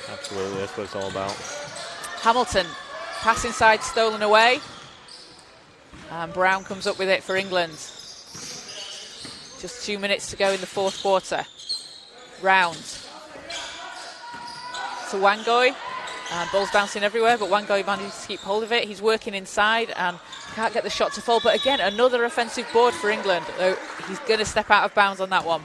Absolutely, that's what it's all about. Hamilton, pass inside, stolen away. And Brown comes up with it for England. Just 2 minutes to go in the 4th quarter. Round to Wangoi. And ball's bouncing everywhere, but Wangoi manages to keep hold of it. He's working inside and can't get the shot to fall. But again, another offensive board for England, though he's going to step out of bounds on that one.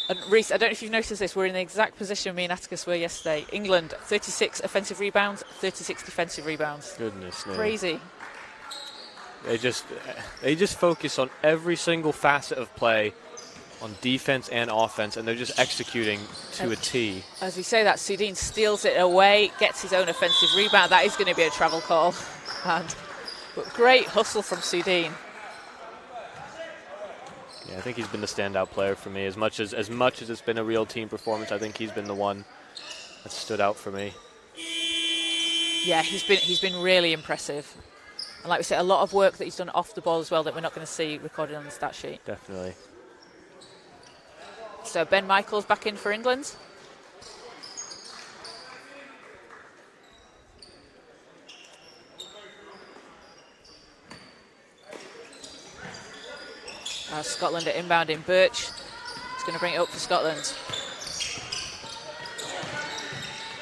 And Reece, I don't know if you've noticed this, we're in the exact position me and Atticus were yesterday. England, 36 offensive rebounds, 36 defensive rebounds. Goodness me. Crazy. They just focus on every single facet of play, on defense and offense, and they're just executing to a T. As we say that, Sudeen steals it away, gets his own offensive rebound. That is going to be a travel call. But great hustle from Sudeen. Yeah, I think he's been the standout player for me. As much as it's been a real team performance, I think he's been the one that stood out for me. Yeah, he's been really impressive. And like we said, a lot of work that he's done off the ball as well that we're not going to see recorded on the stat sheet. Definitely. So Ben Michaels back in for England. Scotland are inbounding. Birch is going to bring it up for Scotland.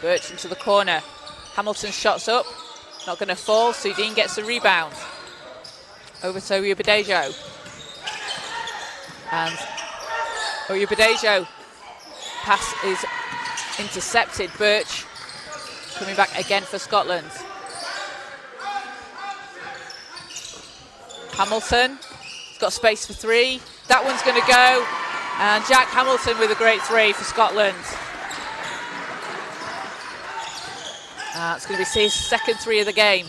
Birch into the corner. Hamilton's shot's up. Not going to fall. Sudeen gets the rebound. Over to Oyebadejo. And Oyebadejo. Pass is intercepted. Birch coming back again for Scotland. Hamilton. He's got space for 3. That one's going to go. And Jack Hamilton with a great 3 for Scotland. It's going to be his second 3 of the game.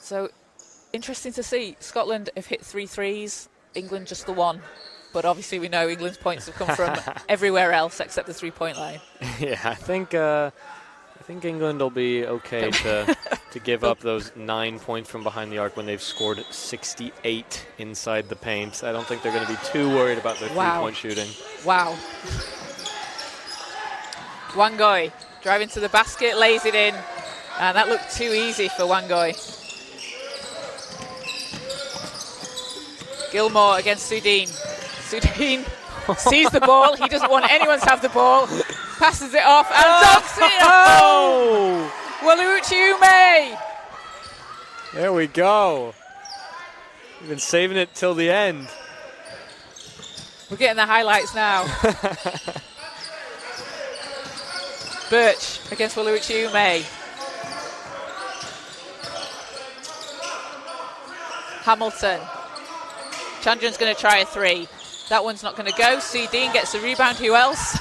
So, interesting to see. Scotland have hit 3 threes, England just the 1. But obviously we know England's points have come from everywhere else except the 3-point line. Yeah, I think England will be okay to give up those 9 points from behind the arc when they've scored 68 inside the paint. I don't think they're going to be too worried about their 3-point shooting. Wow. Wangoi driving to the basket, lays it in. And that looked too easy for Wangoi. Gilmore against Sudeen. Sudeen sees the ball. He doesn't want anyone to have the ball. Passes it off and dunks it home! Walucha Ume! There we go. We've been saving it till the end. We're getting the highlights now. Birch against Walucha Ume. Hamilton. Chandran's going to try a 3. That one's not going to go. Sudeen gets the rebound. Who else?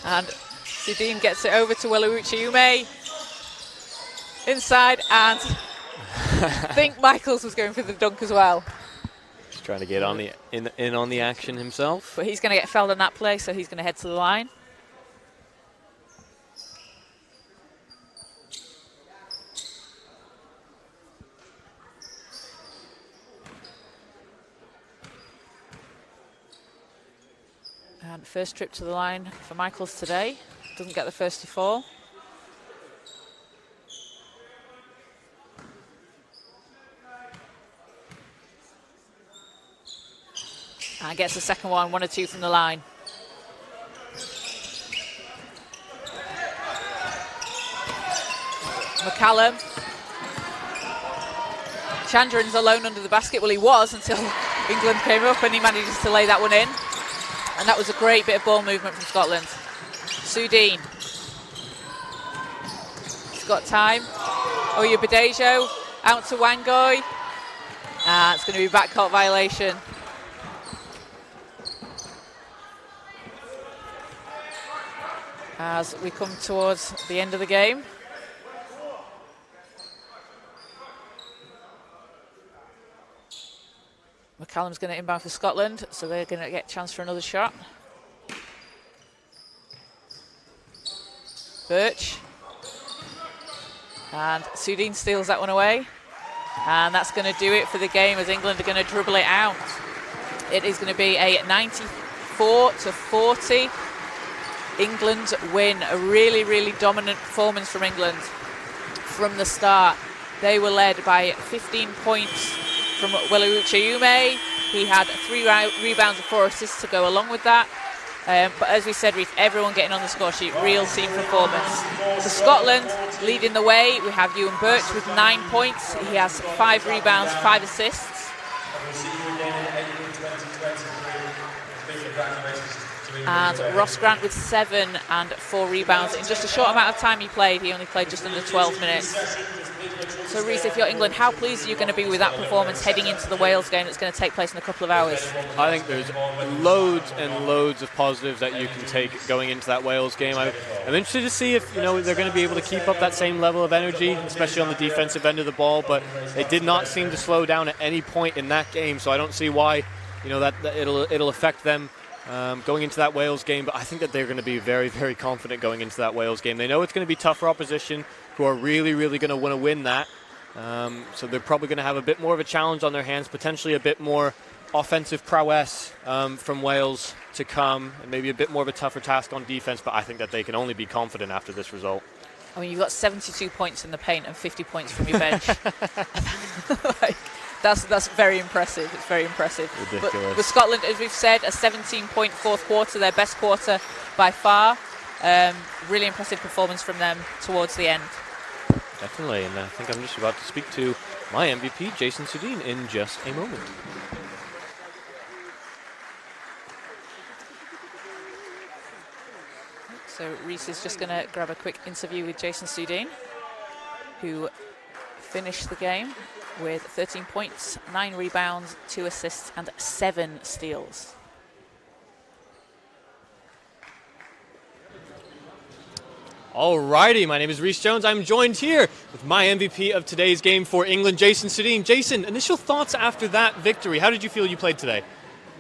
And Sudeen gets it over to Welawuchi-Ume. Inside, and I think Michaels was going for the dunk as well. He's trying to get on the in on the action himself. But he's going to get fouled on that play, so he's going to head to the line. And first trip to the line for Michaels today. Doesn't get the first to fall. And gets the second one, 1 or 2 from the line. McCallum. Chandran's alone under the basket. Well, he was until England came up and he manages to lay that one in. And that was a great bit of ball movement from Scotland. Sudeen. He's got time. Oya Badejo out to Wangoi. It's going to be backcourt violation. As we come towards the end of the game. McCallum's going to inbound for Scotland, so they're going to get a chance for another shot. Birch. And Sudeen steals that one away. And that's going to do it for the game as England are going to dribble it out. It is going to be a 94-40. England win. A really, really dominant performance from England from the start. They were led by 15 points from Welawuchi-Ume. He had 3 rebounds and 4 assists to go along with that. But as we said, Reece, everyone getting on the score sheet, real team performance. So Scotland leading the way. We have Ewan Birch with 9 points. He has 5 rebounds, 5 assists. And Ross Grant with 7 and 4 rebounds. In just a short amount of time he played, he only played just under 12 minutes. So Reece, if you're England, how pleased are you going to be with that performance heading into the Wales game that's going to take place in a couple of hours? I think there's loads and loads of positives that you can take going into that Wales game. I'm interested to see if they're going to be able to keep up that same level of energy, especially on the defensive end of the ball. But they did not seem to slow down at any point in that game, so I don't see why that it'll affect them going into that Wales game. But I think that they're going to be very, very confident going into that Wales game. They know it's going to be tougher opposition who are really, really going to want to win that. So they're probably going to have a bit more of a challenge on their hands, potentially a bit more offensive prowess from Wales to come, and maybe a bit more of a tougher task on defense, but I think that they can only be confident after this result. I mean, you've got 72 points in the paint and 50 points from your bench. That's very impressive. It's very impressive. Ridiculous. But with Scotland, as we've said, a 17-point fourth quarter, their best quarter by far. Really impressive performance from them towards the end. Definitely, and I think I'm just about to speak to my MVP, Jason Sudeen, in just a moment. So Reece is just going to grab a quick interview with Jason Sudeen, who finished the game with 13 points, 9 rebounds, 2 assists, and 7 steals. Alrighty, my name is Reece Jones. I'm joined here with my MVP of today's game for England, Jason Sudeen. Jason, initial thoughts after that victory. How did you feel you played today?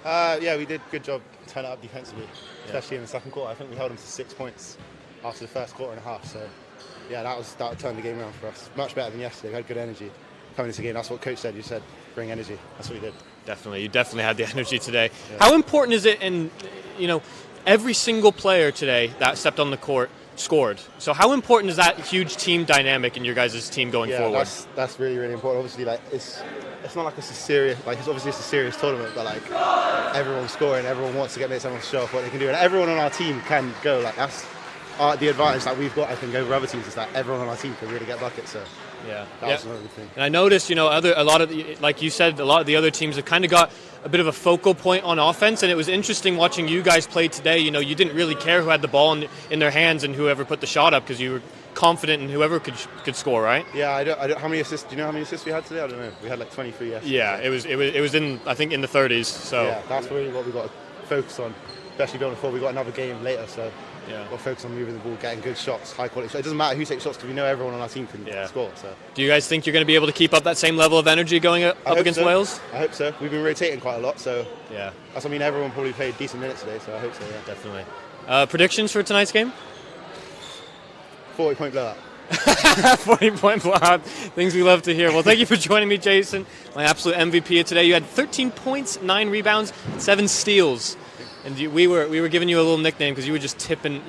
Yeah, we did a good job turning it up defensively, especially in the second quarter. I think we held them to 6 points after the first quarter and a half. So, yeah, that turned the game around for us. Much better than yesterday. We had good energy coming into the game. That's what Coach said. You said, bring energy. That's what we did. Definitely. You definitely had the energy today. Yeah. How important is it, and every single player today that stepped on the court scored. So how important is that huge team dynamic in your guys' team going forward? That's really, really important. Obviously, it's not like it's a serious, it's obviously it's a serious tournament, but everyone's scoring, everyone wants to get mates, everyone to show off what they can do, and everyone on our team can go. That's the advantage that we've got, I think, over other teams, is that everyone on our team can really get buckets. So that's another thing. And I noticed, like you said, a lot of the other teams have kind of got a bit of a focal point on offense, and it was interesting watching you guys play today. You didn't really care who had the ball in their hands and whoever put the shot up, because you were confident in whoever could score, right? Yeah, I don't. How many assists? Do you know how many assists we had today? I don't know. We had like 23 yesterday. Yeah, it was in, I think, in the 30s. So yeah, that's really what we got to focus on. Especially going forward, we got another game later, so yeah, we'll focus on moving the ball, getting good shots, high quality shots. It doesn't matter who takes shots because we know everyone on our team can score. So, do you guys think you're going to be able to keep up that same level of energy going up against Wales? I hope so. We've been rotating quite a lot, so yeah, everyone probably played decent minutes today, so I hope so. Yeah, definitely. Predictions for tonight's game? 40-point blowout. 40-point blowout. Things we love to hear. Well, thank you for joining me, Jason. My absolute MVP of today. You had 13 points, 9 rebounds, 7 steals. And we were giving you a little nickname because you were just tipping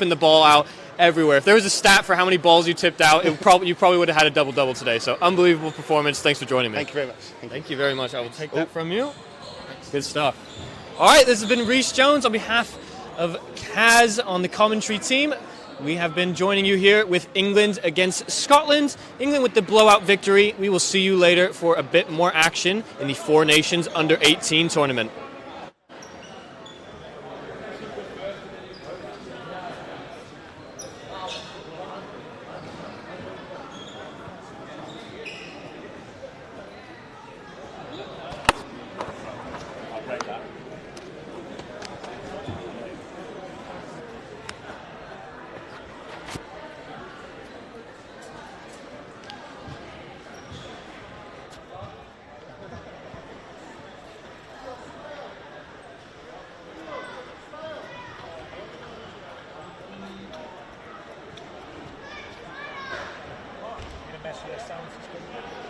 the ball out everywhere. If there was a stat for how many balls you tipped out, you probably would have had a double-double today. So unbelievable performance. Thanks for joining me. Thank you very much. Thank you very much. I will take that from you. Good stuff. All right, this has been Rhys Jones on behalf of Kaz on the commentary team. We have been joining you here with England against Scotland. England with the blowout victory. We will see you later for a bit more action in the Four Nations Under-18 tournament. Sound system.